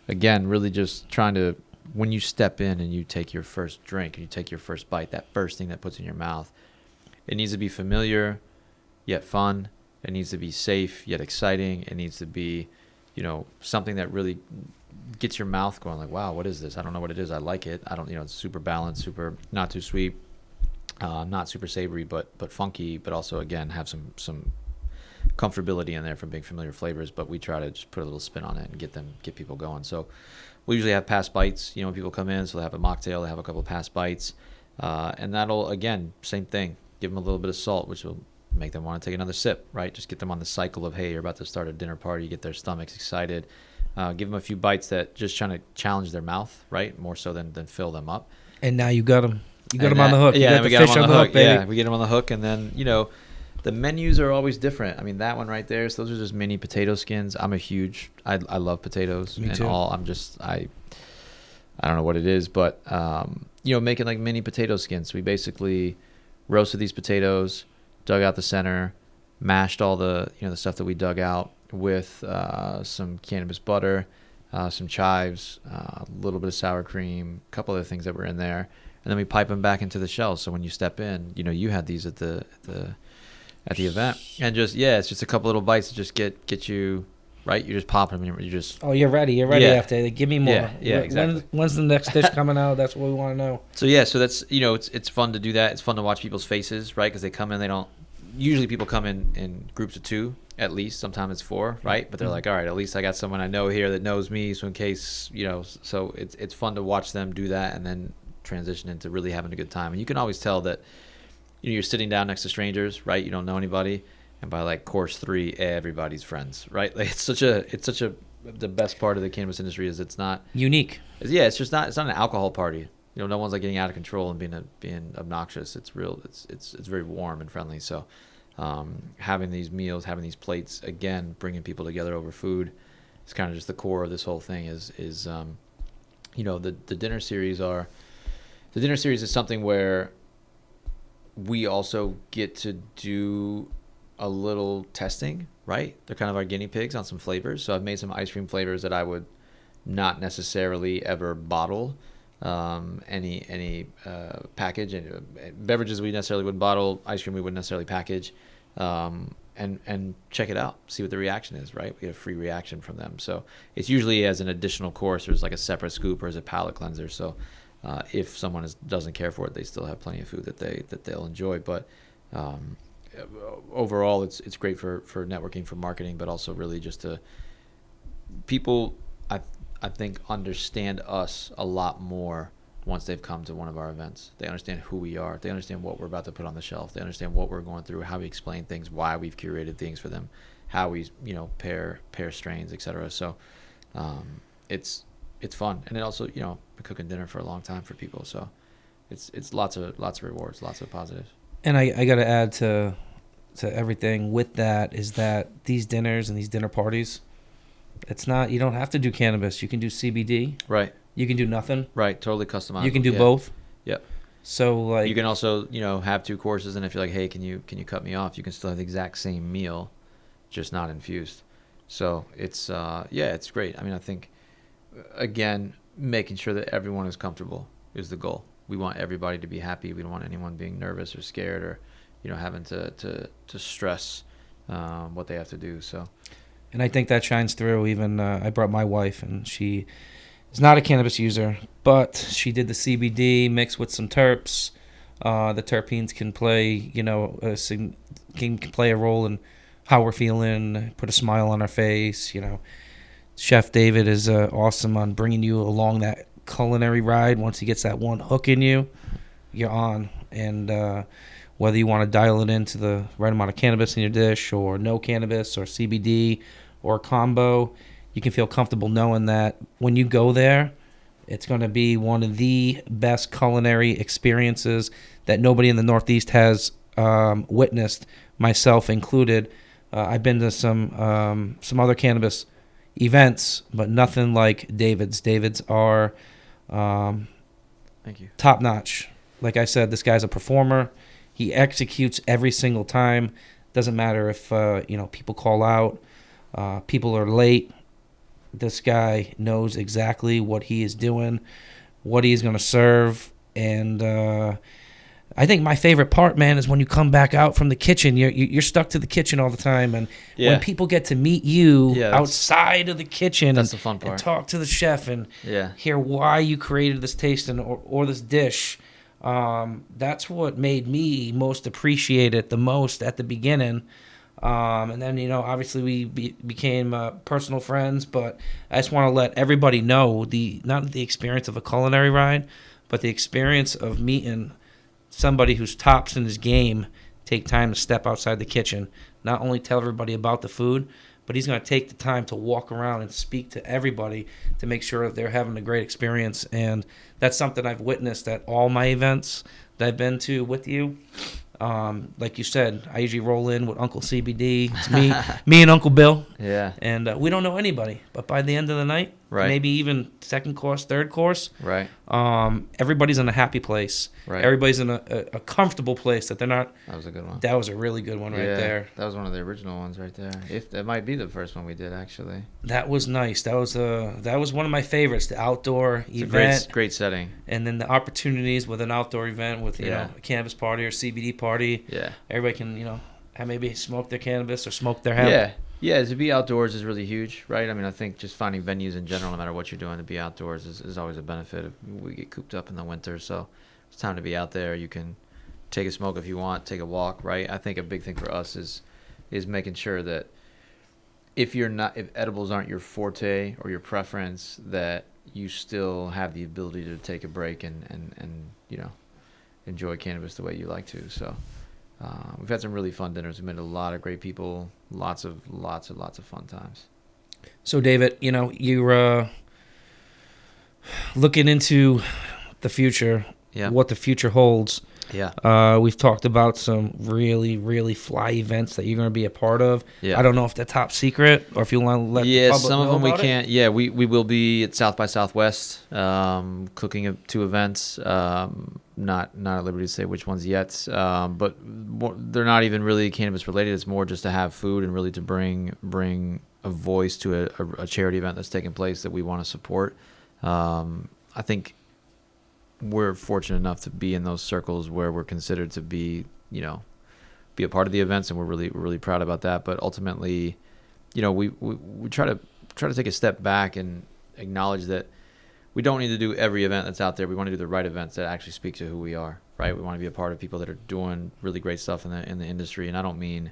again, really just trying to, when you step in and you take your first drink and you take your first bite, that first thing that puts in your mouth, it needs to be familiar yet fun. It needs to be safe yet exciting. It needs to be, something that really gets your mouth going like, wow, what is this? I don't know what it is. I like it. I don't, it's super balanced, super not too sweet, not super savory, but funky, but also again have some comfortability in there from big familiar flavors. But we try to just put a little spin on it and get people going. So we usually have past bites, when people come in, so they have a mocktail, they have a couple of past bites, and that'll, again, same thing, give them a little bit of salt, which will make them want to take another sip, right? Just get them on the cycle of, hey, you're about to start a dinner party, get their stomachs excited. Give them a few bites that just trying to challenge their mouth, right? More so than fill them up. And now you got them. You got them on the hook. Yeah, we got the fish on the hook, baby. Yeah, we get them on the hook. And then, the menus are always different. I mean, that one right there, so those are just mini potato skins. I love potatoes. Me too. I don't know what it is, but, making like mini potato skins. So we basically roasted these potatoes, dug out the center, mashed all the, the stuff that we dug out with some cannabis butter, some chives, a little bit of sour cream, a couple other things that were in there. And then we pipe them back into the shells. So when you step in, you had these at the event. And it's just a couple little bites to just get you, right? You just pop them and you just... Oh, you're ready. You're ready after. Like, give me more. Yeah, exactly. When's the next dish coming out? That's what we want to know. So that's, it's fun to do that. It's fun to watch people's faces, right? Because they come in, they don't... Usually people come in groups of 2 at least. Sometimes it's 4, right? But they're like, all right, at least I got someone I know here that knows me. So in case, so it's fun to watch them do that and then transition into really having a good time. And you can always tell that, you're sitting down next to strangers, right? You don't know anybody. And by like course 3, everybody's friends, right? Like it's the best part of the cannabis industry is it's not unique. It's not an alcohol party. No one's like getting out of control and being obnoxious. It's real. It's very warm and friendly. So, having these meals, having these plates, again, bringing people together over food, is kind of just the core of this whole thing. The dinner series is something where we also get to do a little testing, right? They're kind of our guinea pigs on some flavors. So I've made some ice cream flavors that I would not necessarily ever bottle. Any package and beverages we necessarily wouldn't bottle, ice cream we wouldn't necessarily package, and check it out, see what the reaction is, right? We get a free reaction from them. So it's usually as an additional course, there's like a separate scoop or as a palate cleanser. So if someone doesn't care for it, they still have plenty of food that they'll enjoy. But overall, it's great for networking, for marketing, but also really just to people. I think understand us a lot more once they've come to one of our events. They understand who we are. They understand what we're about to put on the shelf. They understand what we're going through, how we explain things, why we've curated things for them, how we pair strains, etc. So it's fun, and it also been cooking dinner for a long time for people. So it's lots of rewards, lots of positives. And I got to add to everything with that is that these dinners and these dinner parties. It's not, you don't have to do cannabis. You can do CBD. Right. You can do nothing. Right. Totally customizable. You can do both. Yep. So like you can also, have 2 courses, and if you're like, hey, can you cut me off? You can still have the exact same meal, just not infused. So it's it's great. I mean, I think again, making sure that everyone is comfortable is the goal. We want everybody to be happy. We don't want anyone being nervous or scared or having to stress what they have to do. So. And I think that shines through. Even I brought my wife, and she is not a cannabis user, but she did the CBD mixed with some terps. The terpenes can play, can play a role in how we're feeling, put a smile on our face. Chef David is awesome on bringing you along that culinary ride. Once he gets that one hook in you, you're on. And whether you want to dial it into the right amount of cannabis in your dish or no cannabis or CBD or combo, you can feel comfortable knowing that when you go there, it's going to be one of the best culinary experiences that nobody in the Northeast has witnessed, myself included. I've been to some other cannabis events, but nothing like David's. David's are Thank you. Top notch. Like I said, this guy's a performer. He executes every single time. Doesn't matter if people call out, people are late. This guy knows exactly what he is doing, what he's going to serve, and I think my favorite part, man, is when you come back out from the kitchen. You're stuck to the kitchen all the time, and when people get to meet you outside of the kitchen, that's the fun part, and talk to the chef and hear why you created this taste or this dish. That's what made me most appreciate it the most at the beginning. And then, obviously we became personal friends, but I just want to let everybody know not the experience of a culinary ride, but the experience of meeting somebody who's tops in his game, take time to step outside the kitchen, not only tell everybody about the food, but he's going to take the time to walk around and speak to everybody to make sure that they're having a great experience. And that's something I've witnessed at all my events that I've been to with you. Like you said, I usually roll in with Uncle CBD. It's me and Uncle Bill. Yeah. And we don't know anybody. But by the end of the night, maybe even second course, third course, everybody's in a happy place. Right. Everybody's in a comfortable place that they're not. That was a good one. That was a really good one right there. That was one of the original ones right there. If that might be the first one we did, actually. That was nice. That was one of my favorites. The outdoor event, great setting, and then the opportunities with an outdoor event with a cannabis party or CBD party. Yeah, everybody can maybe smoke their cannabis or smoke their hemp. Yeah. To be outdoors is really huge, right? I mean, I think just finding venues in general, no matter what you're doing, to be outdoors is always a benefit. We get cooped up in the winter, so it's time to be out there. You can take a smoke if you want, take a walk, right? I think a big thing for us is making sure that if edibles aren't your forte or your preference, that you still have the ability to take a break and enjoy cannabis the way you like to. So we've had some really fun dinners. We've met a lot of great people, lots of fun times. So David, you're looking into the future, what the future holds. Yeah. We've talked about some really, really fly events that you're going to be a part of. Yeah. I don't know if they're top secret or if you want to let the public some know of them we about can't. Yeah, we will be at South by Southwest, cooking at 2 events. Not at liberty to say which ones yet, but they're not even really cannabis related. It's more just to have food and really to bring a voice to a charity event that's taking place that we want to support. I think we're fortunate enough to be in those circles where we're considered to be a part of the events, and we're really proud about that. But ultimately, we try to take a step back and acknowledge that we don't need to do every event that's out there. We want to do the right events that actually speak to who we are, right? We want to be a part of people that are doing really great stuff in the industry, and I don't mean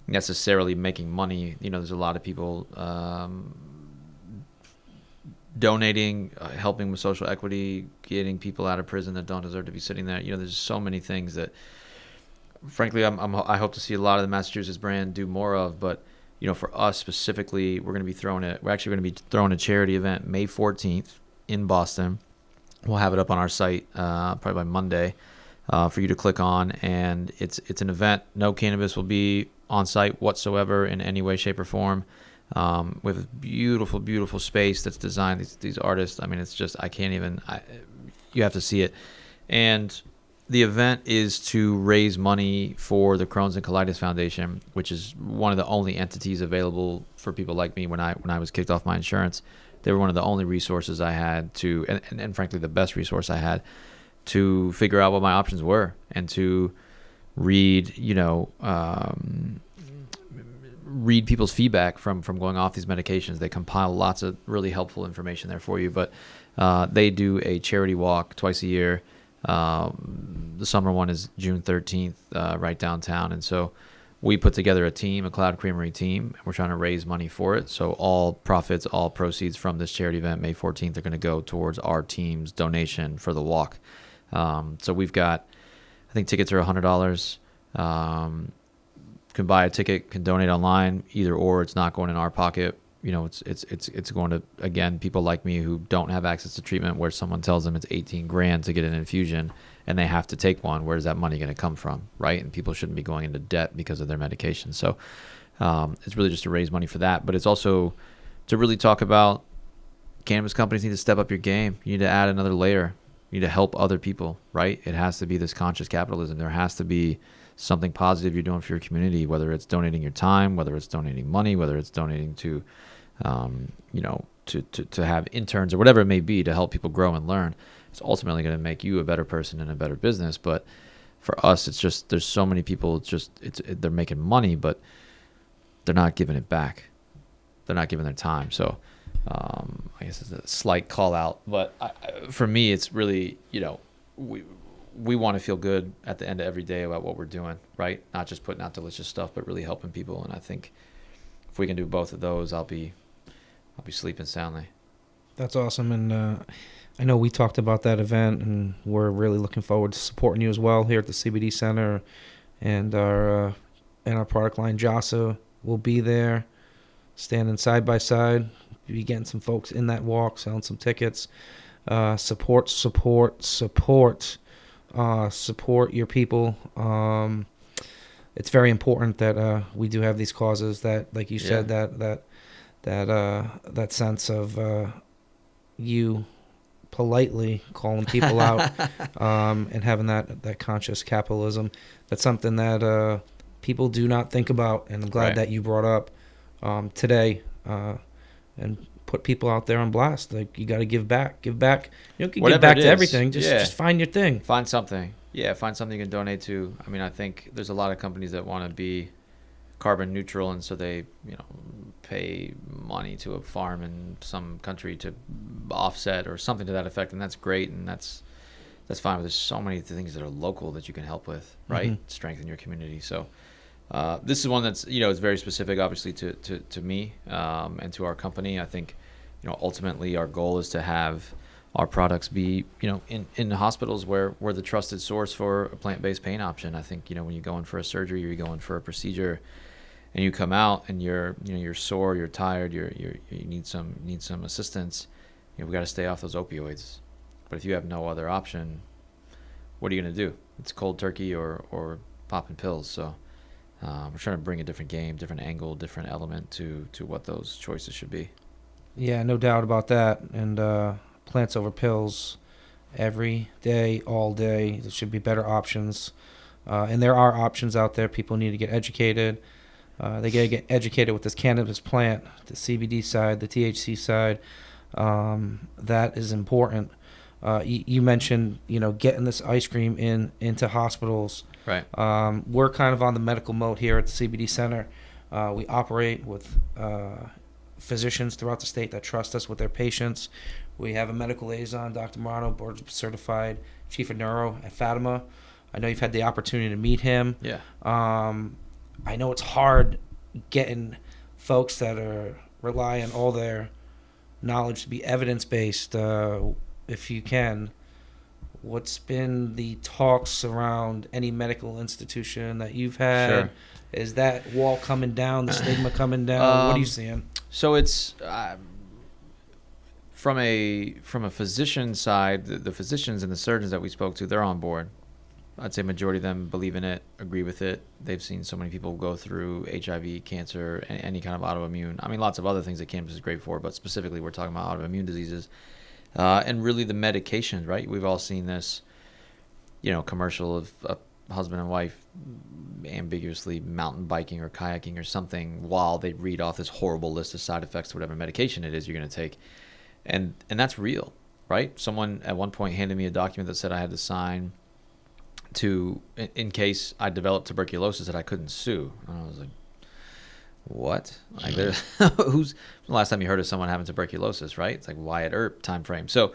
necessarily making money. There's a lot of people donating, helping with social equity, getting people out of prison that don't deserve to be sitting there. There's so many things that, frankly, I hope to see a lot of the Massachusetts brand do more of. But for us specifically, we're actually going to be throwing a charity event May 14th in Boston. We'll have it up on our site probably by Monday for you to click on, and it's an event. No cannabis will be on site whatsoever in any way, shape, or form. We have a beautiful, beautiful space that's designed. These artists, I mean, it's just, you have to see it. And the event is to raise money for the Crohn's and Colitis Foundation, which is one of the only entities available for people like me when I was kicked off my insurance. They were one of the only resources I had to, and frankly, the best resource I had to figure out what my options were and to read people's feedback from going off these medications. They compile lots of really helpful information there for you. But they do a charity walk twice a year. The summer one is June 13th, right downtown. And so we put together a Cloud Creamery team, and we're trying to raise money for it. So all profits, all proceeds from this charity event, May 14th, are going to go towards our team's donation for the walk. So we've got, I think tickets are $100. Can buy a ticket, can donate online, either or. It's not going in our pocket. It's going to, again, people like me who don't have access to treatment, where someone tells them it's $18,000 to get an infusion and they have to take one. Where's that money going to come from, right? And people shouldn't be going into debt because of their medication. So it's really just to raise money for that. But it's also to really talk about cannabis companies need to step up your game. You need to add another layer. You need to help other people, right? It has to be this conscious capitalism. There has to be something positive you're doing for your community, whether it's donating your time, whether it's donating money, whether it's donating to, to have interns or whatever it may be to help people grow and learn. It's ultimately going to make you a better person and a better business. But for us, it's just, there's so many people, they're making money, but they're not giving it back. They're not giving their time. So I guess it's a slight call out, but for me, it's really, we want to feel good at the end of every day about what we're doing, right? Not just putting out delicious stuff, but really helping people. And I think if we can do both of those, I'll be sleeping soundly. That's awesome. And I know we talked about that event, and we're really looking forward to supporting you as well here at the CBD Center, and our product line JASA will be there, standing side by side. You'll be getting some folks in that walk, selling some tickets. Support your people. It's very important that we do have these causes that, like you said, that sense of you politely calling people out, and having that conscious capitalism. That's something that people do not think about, and I'm glad that you brought up today, and put people out there on blast. Like, you got to give back. You can give back to everything. Just find your thing. Find something. Yeah, find something you can donate to. I mean, I think there's a lot of companies that want to be carbon neutral, and so they, pay money to a farm in some country to offset or something to that effect, and that's great, and that's fine. But there's so many things that are local that you can help with, right? Mm-hmm. Strengthen your community. So this is one that's, it's very specific, obviously, to me and to our company. I think, ultimately our goal is to have our products be, in hospitals where we're the trusted source for a plant-based pain option. I think, when you go in for a surgery or you're going for a procedure, and you come out and you're sore, you're tired, you need some assistance, we got to stay off those opioids. But if you have no other option, what are you going to do? It's cold turkey or popping pills. So we're trying to bring a different game, different angle, different element to what those choices should be. Yeah, no doubt about that. And plants over pills every day, all day. There should be better options. And there are options out there. People need to get educated. They got to get educated with this cannabis plant, the CBD side, the THC side. That is important. You mentioned, getting this ice cream into hospitals. Right. We're kind of on the medical mode here at the CBD Center. We operate with physicians throughout the state that trust us with their patients. We have a medical liaison, Dr. Morano, board certified chief of neuro at Fatima. I know you've had the opportunity to meet him. Yeah. I know it's hard getting folks that rely on all their knowledge to be evidence-based, if you can. What's been the talks around any medical institution that you've had? Sure. Is that wall coming down, the stigma coming down? What are you seeing? So it's from a physician side, the physicians and the surgeons that we spoke to, they're on board. I'd say majority of them believe in it, agree with it. They've seen so many people go through HIV, cancer, and any kind of autoimmune. I mean, lots of other things that cannabis is great for, but specifically we're talking about autoimmune diseases. And really the medications, right? We've all seen this, commercial of a husband and wife ambiguously mountain biking or kayaking or something while they read off this horrible list of side effects to whatever medication it is you're going to take. And that's real, right? Someone at one point handed me a document that said I had to sign in case I developed tuberculosis that I couldn't sue. And I was like, what? Like, who's the last time you heard of someone having tuberculosis, right? It's like Wyatt Earp time frame. So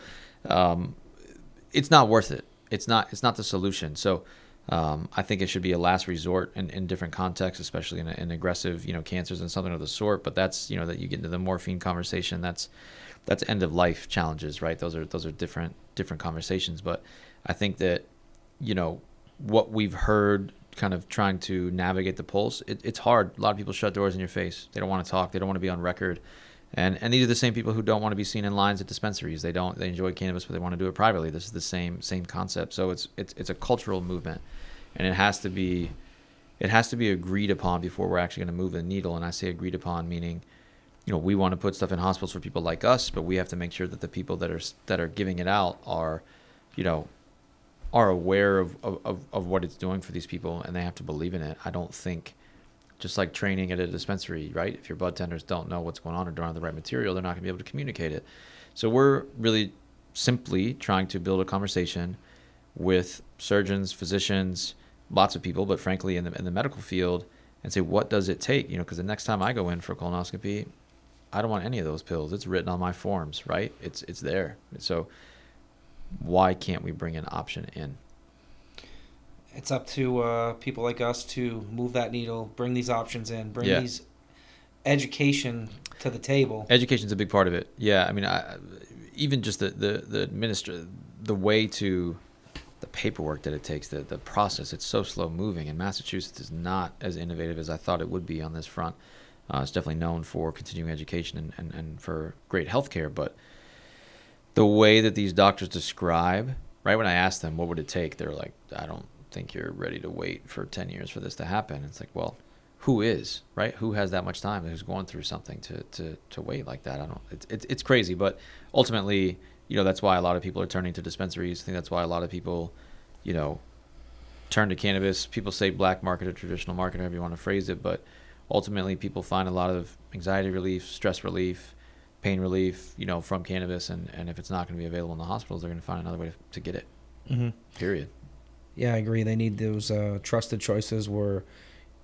it's not worth it. It's not the solution. So I think it should be a last resort in different contexts, especially in aggressive, cancers and something of the sort. But that's, that you get into the morphine conversation. That's end of life challenges, right? Those are different conversations. But I think that, what we've heard kind of trying to navigate the pulse, it's hard. A lot of people shut doors in your face. They don't want to talk. They don't want to be on record. And these are the same people who don't want to be seen in lines at dispensaries. They enjoy cannabis, but they want to do it privately. This is the same concept. So it's a cultural movement, and it has to be agreed upon before we're actually going to move the needle. And I say agreed upon meaning, we want to put stuff in hospitals for people like us, but we have to make sure that the people that are giving it out are are aware of what it's doing for these people, and they have to believe in it. I don't think, just like training at a dispensary, right? If your bud tenders don't know what's going on or don't have the right material, they're not going to be able to communicate it. So we're really simply trying to build a conversation with surgeons, physicians, lots of people, but frankly in the medical field, and say, what does it take? Because the next time I go in for a colonoscopy, I don't want any of those pills. It's written on my forms, right? It's there. So why can't we bring an option in? It's up to people like us to move that needle, bring these options in, bring these education to the table. Education's a big part of it. Yeah, I mean, even just the way to the paperwork that it takes, the process, it's so slow moving, and Massachusetts is not as innovative as I thought it would be on this front. It's definitely known for continuing education and for great healthcare, but the way that these doctors describe, right, when I asked them what would it take, they're like, I don't think you're ready to wait for 10 years for this to happen. It's like, well, who is, right? Who has that much time, who's going through something to wait like that? It's crazy, but ultimately, that's why a lot of people are turning to dispensaries. I think that's why a lot of people, turn to cannabis. People say black market or traditional market, however you want to phrase it, but ultimately people find a lot of anxiety relief, stress relief, pain relief, from cannabis, and if it's not going to be available in the hospitals, they're going to find another way to get it. Mm-hmm. Period. Yeah, I agree. They need those trusted choices where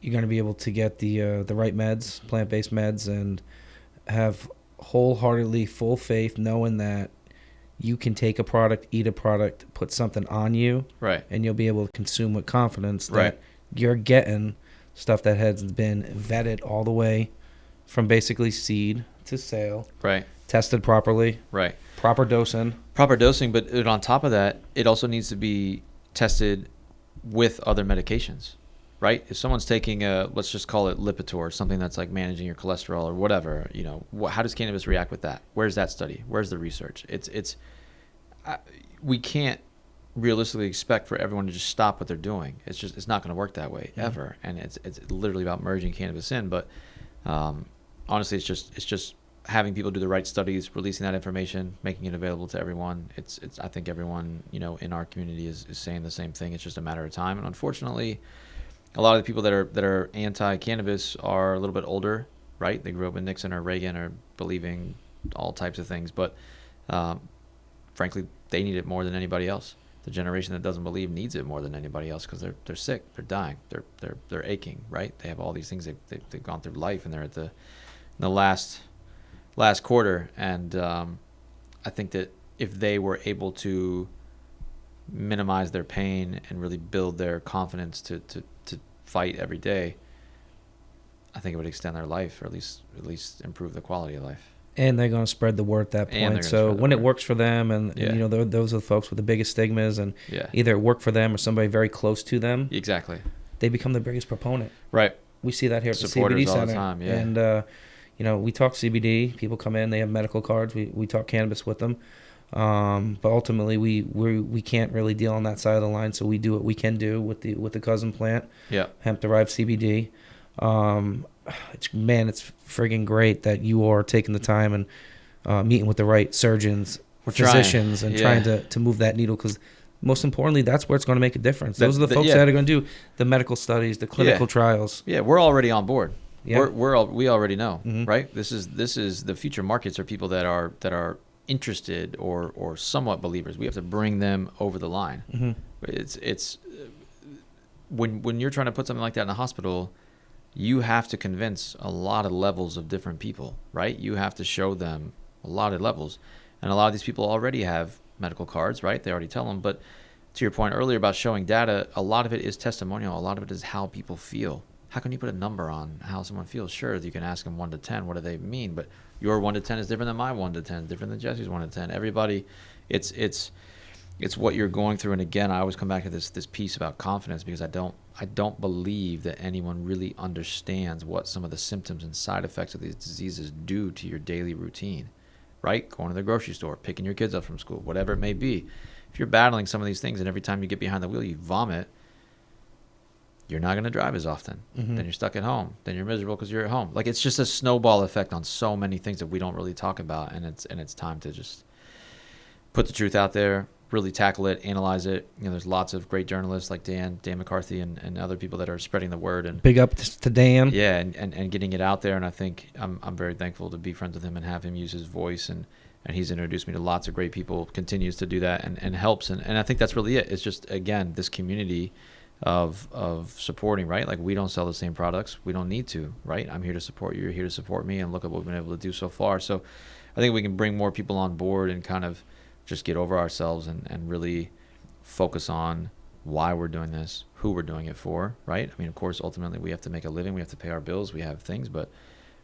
you're going to be able to get the right meds, plant-based meds, and have wholeheartedly full faith knowing that you can take a product, eat a product, put something on you, right, and you'll be able to consume with confidence that right. You're getting stuff that has been vetted all the way from basically seed to sale, right, tested properly, right, proper dosing, but on top of that, it also needs to be tested with other medications, right? If someone's taking let's just call it Lipitor, something that's like managing your cholesterol or whatever, how does cannabis react with that? Where's that study? Where's the research? We can't realistically expect for everyone to just stop what they're doing. It's not going to work that way ever. And it's literally about merging cannabis in. But honestly, it's just having people do the right studies, releasing that information, making it available to everyone. I think everyone in our community is saying the same thing. It's just a matter of time. And unfortunately, a lot of the people that are anti-cannabis are a little bit older, right? They grew up with Nixon or Reagan or believing all types of things. But frankly, they need it more than anybody else. The generation that doesn't believe needs it more than anybody else because they're sick, they're dying, they're aching, right? They have all these things they've gone through life, and they're at the last quarter. And I think that if they were able to minimize their pain and really build their confidence to fight every day, I think it would extend their life, or at least improve the quality of life. And they're going to spread the word at that point. So when it works for them, and those are the folks with the biggest stigmas, and either it worked for them or somebody very close to them. Exactly. They become the biggest proponent. Right. We see that here at the Supporters CBD all Center. the time, yeah. And we talk CBD. People come in, they have medical cards. We talk cannabis with them. But ultimately, we can't really deal on that side of the line. So we do what we can do with the cousin plant. Yeah. Hemp derived CBD. It's friggin' great that you are taking the time and meeting with the right surgeons, physicians, and trying to move that needle, because most importantly, that's where it's going to make a difference. Those are the folks that are going to do the medical studies, the clinical trials. Yeah, we're already on board. Yeah. We already know, Mm-hmm. right? This is the future markets are people that are interested or somewhat believers. We have to bring them over the line. Mm-hmm. It's when you're trying to put something like that in a hospital, you have to convince a lot of levels of different people, right? You have to show them a lot of levels. And a lot of these people already have medical cards, right? They already tell them. But to your point earlier about showing data, a lot of it is testimonial. A lot of it is how people feel. How can you put a number on how someone feels? Sure, you can ask them 1 to 10. What do they mean? But your 1 to 10 is different than my 1 to 10, different than Jesse's 1 to 10. Everybody, it's what you're going through. And again, I always come back to this piece about confidence, because I don't believe that anyone really understands what some of the symptoms and side effects of these diseases do to your daily routine, right? Going to the grocery store, picking your kids up from school, whatever it may be. If you're battling some of these things and every time you get behind the wheel you vomit, you're not going to drive as often. Mm-hmm. Then you're stuck at home. Then you're miserable because you're at home. Like, it's just a snowball effect on so many things that we don't really talk about, and it's time to just put the truth out there, really tackle it, analyze it. There's lots of great journalists like Dan McCarthy, and other people that are spreading the word. And big up to Dan. yeah, and getting it out there. And I think I'm very thankful to be friends with him and have him use his voice. And he's introduced me to lots of great people, continues to do that and helps. And I think that's really it. It's just, again, this community of supporting, right? Like, we don't sell the same products. We don't need to, right? I'm here to support you. You're here to support me. And look at what we've been able to do so far. So I think we can bring more people on board and kind of just get over ourselves and really focus on why we're doing this, who we're doing it for, right? I mean, of course, ultimately we have to make a living. We have to pay our bills. We have things, but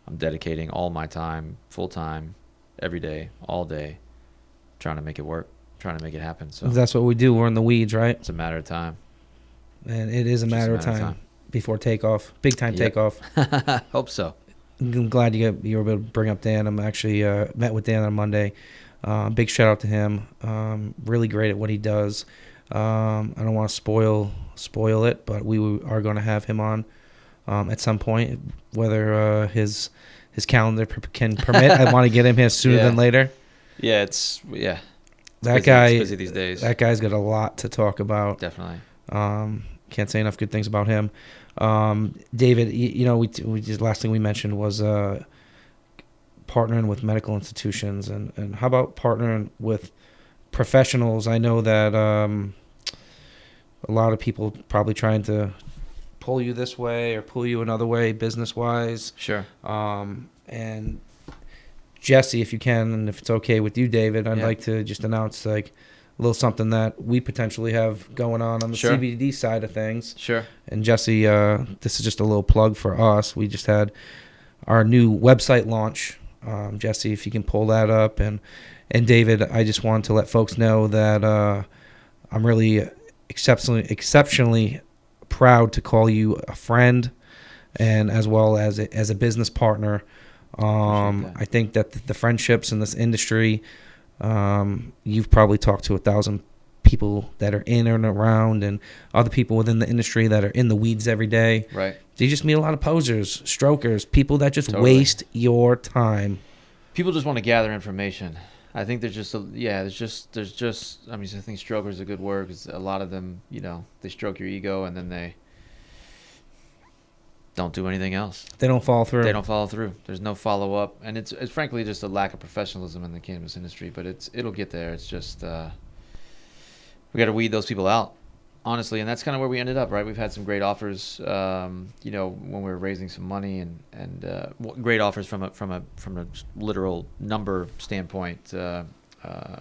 I'm dedicating all my time, full time, every day, all day, trying to make it work, trying to make it happen. So that's what we do. We're in the weeds, right? It's a matter of time. And it is a matter of time before takeoff, big time takeoff. Hope so. I'm glad you were able to bring up Dan. I'm actually met with Dan on Monday. Big shout out to him. Really great at what he does. I don't want to spoil it, but we are going to have him on at some point, whether his calendar can permit. I want to get him here sooner than later. Yeah, it's that busy. guy. It's busy these days. That guy's got a lot to talk about. Definitely. Can't say enough good things about him. David, we just last thing we mentioned was partnering with medical institutions, and how about partnering with professionals? I know that a lot of people probably trying to pull you this way or pull you another way, business wise. Sure. And Jesse, if you can, and if it's okay with you, David, I'd like to just announce like a little something that we potentially have going on the CBD side of things. Sure. And Jesse, this is just a little plug for us. We just had our new website launch. Jesse, if you can pull that up. And David, I just wanted to let folks know that I'm really exceptionally proud to call you a friend, and as well as a business partner. I think that the friendships in this industry, you've probably talked to 1,000 people that are in and around, and other people within the industry that are in the weeds every day. Right. You just meet a lot of posers, strokers, people that just waste your time. People just want to gather information. I think there's just I think stroker is a good word, because a lot of them, they stroke your ego and then they don't do anything else. They don't follow through. There's no follow up, and it's frankly just a lack of professionalism in the cannabis industry. But it'll get there. It's just we got to weed those people out, honestly, and that's kind of where we ended up. Right, we've had some great offers. When we were raising some money, and great offers from a literal number standpoint,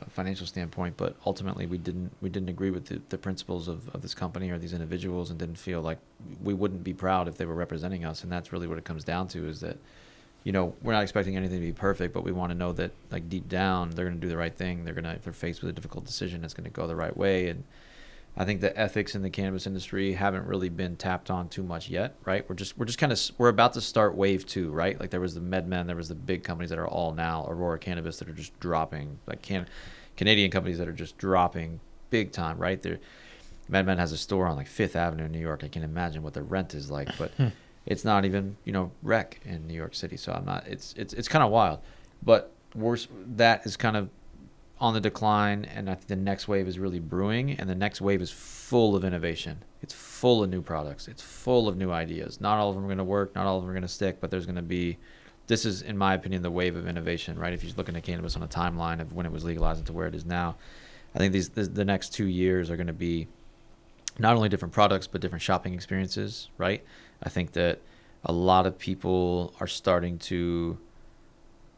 financial standpoint. But ultimately, we didn't agree with the principles of this company or these individuals, and didn't feel like we wouldn't be proud if they were representing us. And that's really what it comes down to, is that, we're not expecting anything to be perfect, but we want to know that, like, deep down, they're going to do the right thing. If they're faced with a difficult decision, it's going to go the right way. And I think the ethics in the cannabis industry haven't really been tapped on too much yet, right? We're about to start wave 2, right? Like, there was the MedMen, there was the big companies that are all now Aurora Cannabis that are just dropping, like Canadian companies that are just dropping big time, right? MedMen has a store on like Fifth Avenue in New York. I can imagine what the rent is like, but it's not even rec in New York City. So it's kind of wild, but that is kind of on the decline, and I think the next wave is really brewing, and the next wave is full of innovation. It's full of new products. It's full of new ideas. Not all of them are going to work. Not all of them are going to stick, but there's going to be, this is, in my opinion, the wave of innovation, right? If you're looking at cannabis on a timeline of when it was legalized to where it is now, I think the next 2 years are going to be not only different products, but different shopping experiences, right? I think that a lot of people are starting to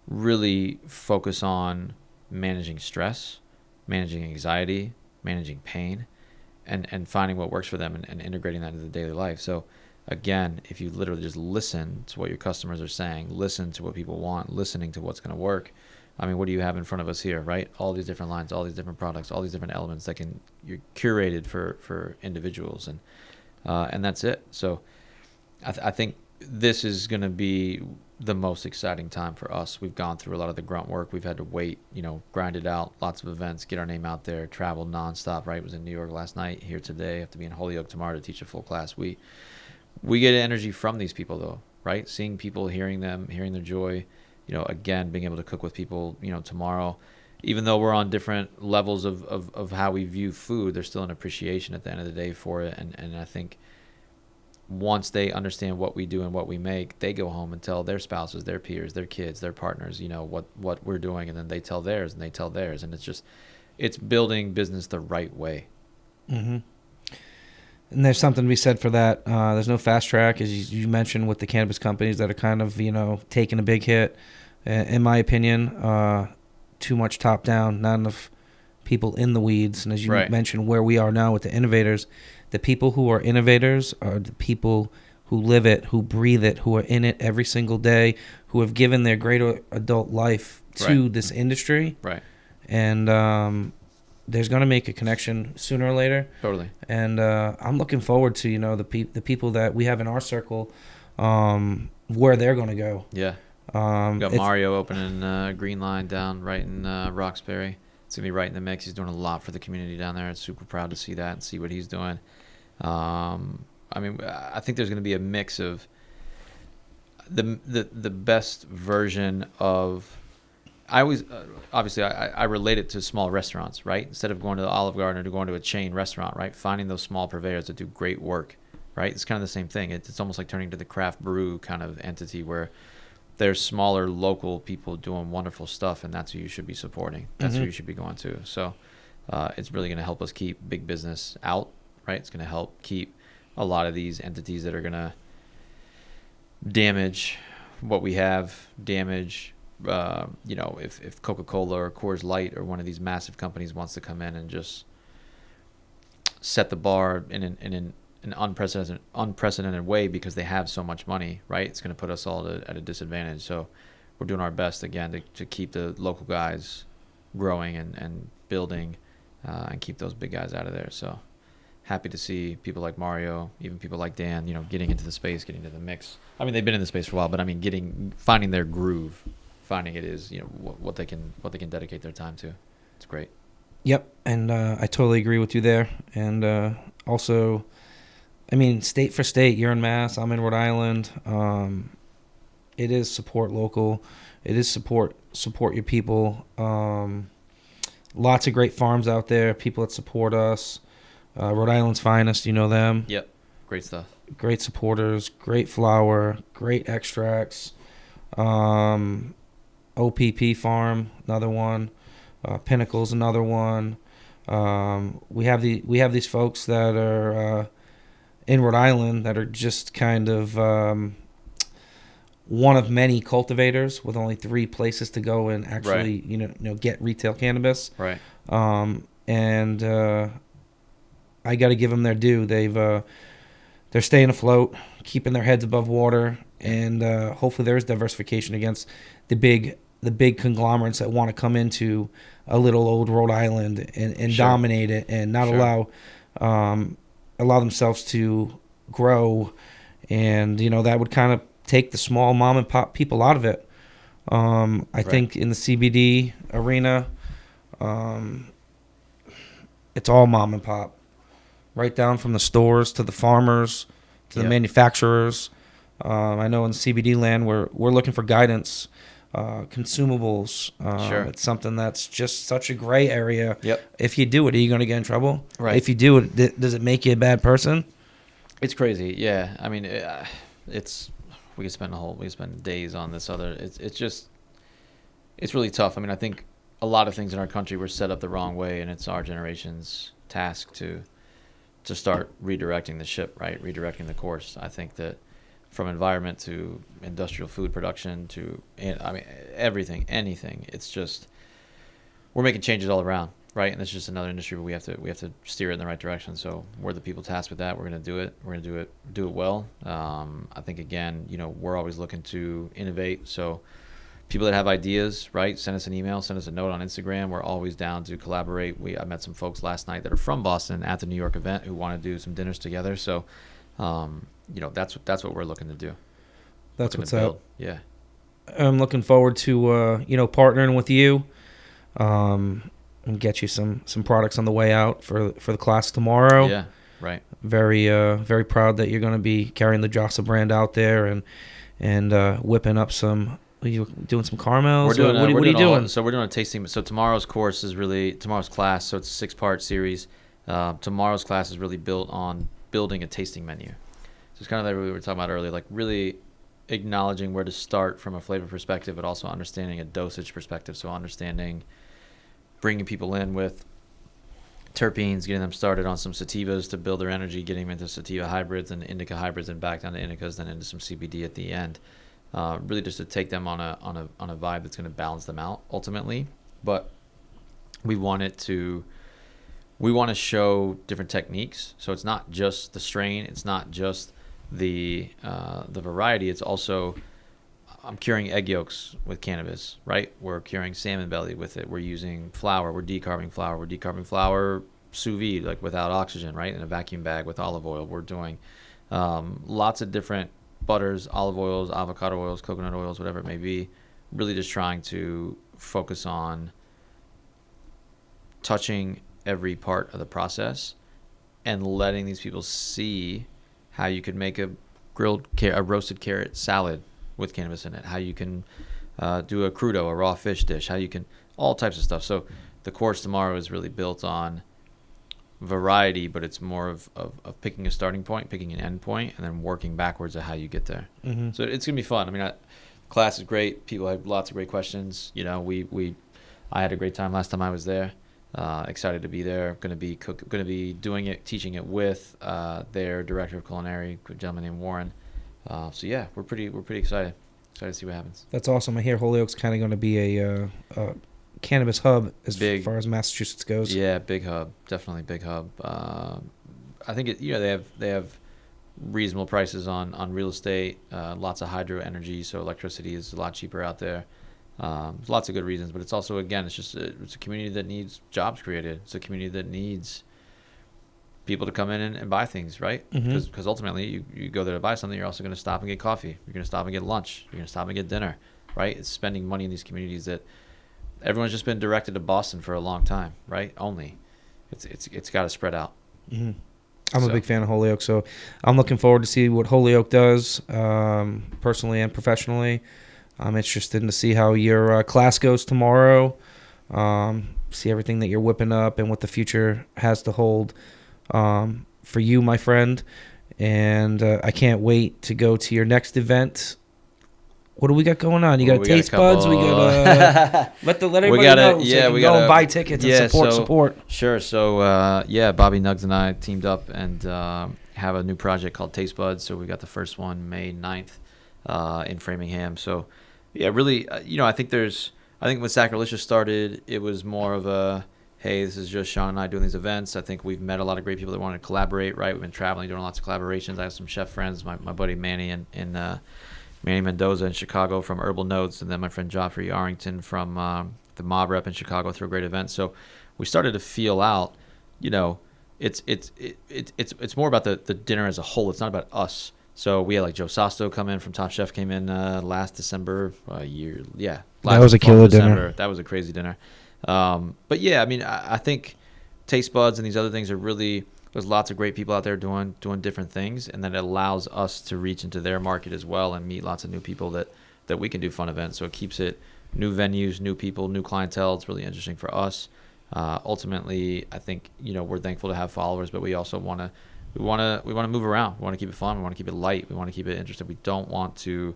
really focus on managing stress, managing anxiety, managing pain, and finding what works for them, and integrating that into the daily life. So again, if you literally just listen to what your customers are saying, listen to what people want, listening to what's going to work. I mean, what do you have in front of us here, right? All these different lines, all these different products, all these different elements that you're curated for individuals, and that's it. So I think this is going to be the most exciting time for us. We've gone through a lot of the grunt work. We've had to wait, grind it out, lots of events, get our name out there, travel nonstop, right? Was in New York last night, here today, have to be in Holyoke tomorrow to teach a full class. We get energy from these people, though, right? Seeing people, hearing them, hearing their joy, again, being able to cook with people, tomorrow. even though we're on different levels of how we view food, there's still an appreciation at the end of the day for it. And I think once they understand what we do and what we make, they go home and tell their spouses, their peers, their kids, their partners, what we're doing. And then they tell theirs and they tell theirs. And it's building business the right way. Mm-hmm. And there's something to be said for that. There's no fast track, as you mentioned, with the cannabis companies that are kind of, taking a big hit. In my opinion, too much top down, not enough people in the weeds. And as you mentioned, where we are now with the innovators, the people who are innovators are the people who live it, who breathe it, who are in it every single day, who have given their greater adult life to this industry. Right. And there's going to make a connection sooner or later. Totally. And I'm looking forward to, the people that we have in our circle, where they're going to go. Yeah. We got Mario opening Green Line down right in Roxbury. It's going to be right in the mix. He's doing a lot for the community down there. I'm super proud to see that and see what he's doing. I think there's going to be a mix of the best version of. I always obviously I relate it to small restaurants, right? Instead of going to the Olive Garden or to going to a chain restaurant, right? Finding those small purveyors that do great work, right? It's kind of the same thing. It's almost like turning to the craft brew kind of entity where there's smaller local people doing wonderful stuff, and that's who you should be supporting. That's who you should be going to. So it's really going to help us keep big business out, right? It's going to help keep a lot of these entities that are going to damage what we have, if Coca-Cola or Coors Light or one of these massive companies wants to come in and just set the bar in an unprecedented way because they have so much money, right? It's going to put us all at a disadvantage. So we're doing our best, again, to keep the local guys growing and building and keep those big guys out of there. So happy to see people like Mario, even people like Dan, getting into the space, getting into the mix. I mean, they've been in the space for a while, but I mean, finding their groove, finding it is, what they can dedicate their time to. It's great. Yep. And I totally agree with you there. And also, state for state, you're in Mass, I'm in Rhode Island. It is support local. It is support your people. Lots of great farms out there, people that support us. Rhode Island's finest, you know them. Yep, great stuff. Great supporters, great flour, great extracts. OPP Farm, another one. Pinnacle's another one. We have these folks that are in Rhode Island that are just kind of one of many cultivators with only 3 places to go and actually get retail cannabis. Right. And I got to give them their due. They're staying afloat, keeping their heads above water, and hopefully there's diversification against the big conglomerates that want to come into a little old Rhode Island and Sure. dominate it and not Sure. allow themselves to grow, and that would kind of take the small mom and pop people out of it. I think in the CBD arena, it's all mom and pop, right down from the stores to the farmers to the manufacturers. I know in CBD land we're looking for guidance, consumables. Sure. It's something that's just such a gray area. Yep. If you do it, are you going to get in trouble? Right. If you do it, does it make you a bad person? It's crazy. Yeah. I mean, we could spend days on this it's really tough. I mean, I think a lot of things in our country were set up the wrong way, and it's our generation's task to start redirecting the ship, right? Redirecting the course. I think that from environment to industrial food production to, everything, anything, it's just, we're making changes all around, right? And it's just another industry where we have to steer it in the right direction. So we're the people tasked with that. We're going to do it. We're going to do it well. I think, again, we're always looking to innovate. So people that have ideas, right, send us an email, send us a note on Instagram. We're always down to collaborate. I met some folks last night that are from Boston at the New York event who want to do some dinners together. So, that's what we're looking to do. That's what's up. Yeah. I'm looking forward to partnering with you, and get you some products on the way out for the class tomorrow. Yeah. Right. Very very proud that you're going to be carrying the JASA brand out there and whipping up some Are you doing some caramels? We're doing. What are you doing? So we're doing a tasting. So tomorrow's class. So it's a 6-part series. Tomorrow's class is really built on building a tasting menu. So it's kind of like we were talking about earlier, like really acknowledging where to start from a flavor perspective, but also understanding a dosage perspective. So understanding, bringing people in with terpenes, getting them started on some sativas to build their energy, getting them into sativa hybrids and indica hybrids, and back down to indicas, then into some CBD at the end. Really just to take them on a vibe that's going to balance them out ultimately. But we want to show different techniques. So it's not just the strain, it's not just the variety. It's also, I'm curing egg yolks with cannabis, right? We're curing salmon belly with it. We're using flour. We're decarboning flour. We're decarboning flour sous vide, like without oxygen, right? In a vacuum bag with olive oil. We're doing lots of different butters, olive oils, avocado oils, coconut oils, whatever it may be. Really just trying to focus on touching every part of the process and letting these people see how you could make a roasted carrot salad with cannabis in it, how you can do a crudo, a raw fish dish, how you can, all types of stuff. So the course tomorrow is really built on variety, but it's more of picking a starting point, picking an end point, and then working backwards at how you get there. Mm-hmm. So it's going to be fun. I mean, class is great. People have lots of great questions. You know, I had a great time last time I was there. Excited to be there. Going to be teaching it with their director of culinary, a gentleman named Warren. So yeah, we're pretty excited. Excited to see what happens. That's awesome. I hear Holyoke's kind of going to be a cannabis hub as far as Massachusetts goes. Yeah, big hub. Definitely big hub. I think they have reasonable prices on real estate. Lots of hydro energy, so electricity is a lot cheaper out there. Lots of good reasons, but it's also, again, it's a community that needs jobs created. It's a community that needs people to come in and buy things, right? Because mm-hmm. Ultimately you go there to buy something, you're also going to stop and get coffee. You're going to stop and get lunch. You're going to stop and get dinner, right? It's spending money in these communities that everyone's just been directed to Boston for a long time, right? Only it's got to spread out. Mm-hmm. I'm a big fan of Holyoke, so I'm looking forward to see what Holyoke does, personally and professionally. I'm interested to see how your class goes tomorrow, see everything that you're whipping up and what the future has to hold for you, my friend. And I can't wait to go to your next event. What do we got going on? You got taste buds. We got let everybody know. Yeah, we got to buy tickets and support. Sure. So Bobby Nuggs and I teamed up and have a new project called Taste Buds. So we got the first one May 9th in Framingham. So yeah, really, I think when Sacrilicious started, it was more of a, hey, this is just Sean and I doing these events. I think we've met a lot of great people that want to collaborate, right? We've been traveling, doing lots of collaborations. I have some chef friends, my buddy Manny in Manny Mendoza in Chicago from Herbal Notes, and then my friend Joffrey Arrington from the Mob Rep in Chicago through a great event. So we started to feel out, it's more about the dinner as a whole. It's not about us. So we had like Joe Sasto come in from Top Chef, came in last December, that was a killer dinner. That was a crazy dinner. But yeah, I mean, I think Taste Buds and these other things are really, there's lots of great people out there doing different things, and then it allows us to reach into their market as well and meet lots of new people that we can do fun events. So it keeps it new venues, new people, new clientele. It's really interesting for us. Ultimately, I think, we're thankful to have followers, but we also want to move around. We want to keep it fun. We want to keep it light. We want to keep it interesting. We don't want to.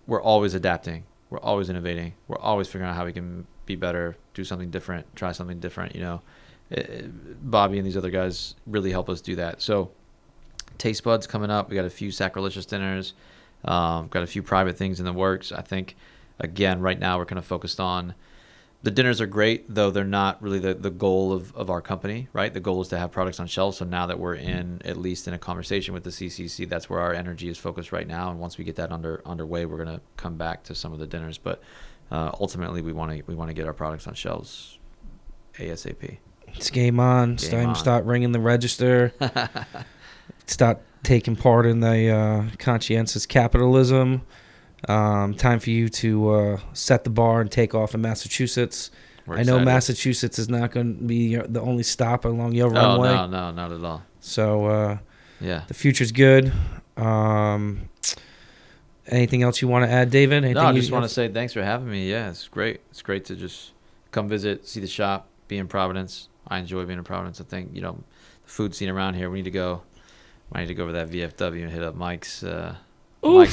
We're always adapting. We're always innovating. We're always figuring out how we can be better, do something different, try something different. Bobby and these other guys really help us do that. So, Taste Buds coming up. We got a few Sacrilicious dinners. Got a few private things in the works. I think, again, right now we're kind of focused on. The dinners are great, though they're not really the goal of our company, right? The goal is to have products on shelves. So now that we're at least in a conversation with the CCC, that's where our energy is focused right now. And once we get that underway, we're going to come back to some of the dinners. But ultimately, we want to get our products on shelves ASAP. It's game on. It's time to start ringing the register. Start taking part in the conscientious capitalism. Time for you to set the bar and take off in Massachusetts. I know Massachusetts is not going to be the only stop along your runway. No, not at all. So, the future's good. Anything else you want to add, David? Anything No, I just want to say thanks for having me. Yeah, it's great. It's great to just come visit, see the shop, be in Providence. I enjoy being in Providence. I think, the food scene around here, we need to go. I need to go over that VFW and hit up Mike's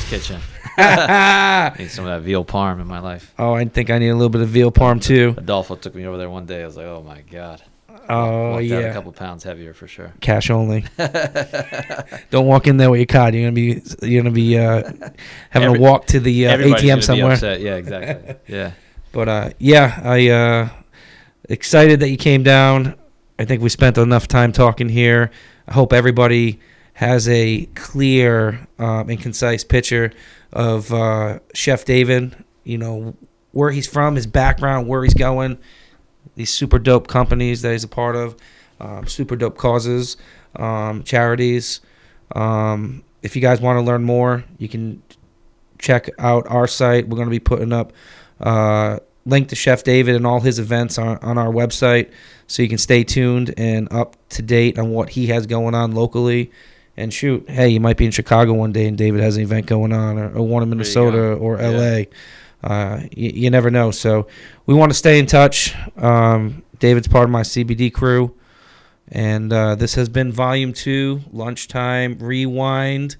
kitchen. Need some of that veal parm in my life. Oh, I think I need a little bit of veal parm too. Adolfo took me over there one day. I was like, oh my God. Oh, Walked yeah. out a couple pounds heavier for sure. Cash only. Don't walk in there with your card. You're gonna be having to walk to the ATM somewhere. Be upset. Yeah, exactly. Yeah. But I excited that you came down. I think we spent enough time talking here. I hope everybody has a clear and concise picture of Chef David. Where he's from, his background, where he's going. These super dope companies that he's a part of, super dope causes, charities. If you guys want to learn more, you can check out our site. We're going to be putting up link to Chef David and all his events on our website, so you can stay tuned and up to date on what he has going on locally. And shoot, hey, you might be in Chicago one day and David has an event going on, or one in Minnesota or LA. You never know. So we want to stay in touch. David's part of my CBD crew. And this has been Volume 2, Lunchtime Rewind.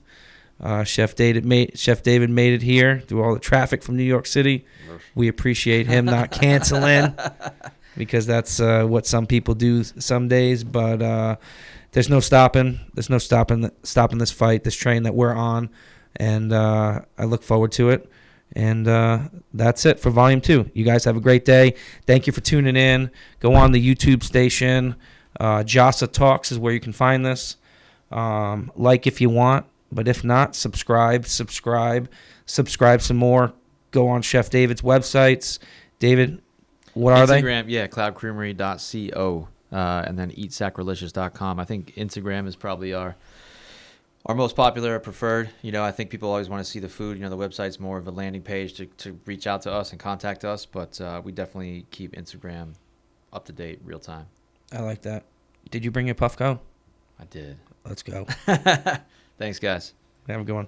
Chef David made it here through all the traffic from New York City. We appreciate him not canceling, because that's what some people do some days. But there's no stopping. There's no stopping this fight, this train that we're on. And I look forward to it. And that's it for Volume 2. You guys have a great day. Thank you for tuning in. Go on the YouTube station. JASA Talks is where you can find this. Like if you want, but if not, subscribe some more. Go on Chef David's websites. David, what are they? Instagram, yeah, cloudcreamery.co, and then eatsacrilicious.com. I think Instagram is probably our most popular or preferred. I think people always want to see the food. The website's more of a landing page to reach out to us and contact us, but we definitely keep Instagram up to date, real time. I like that. Did you bring your Puffco? I did. Let's go. Thanks, guys. Have a good one.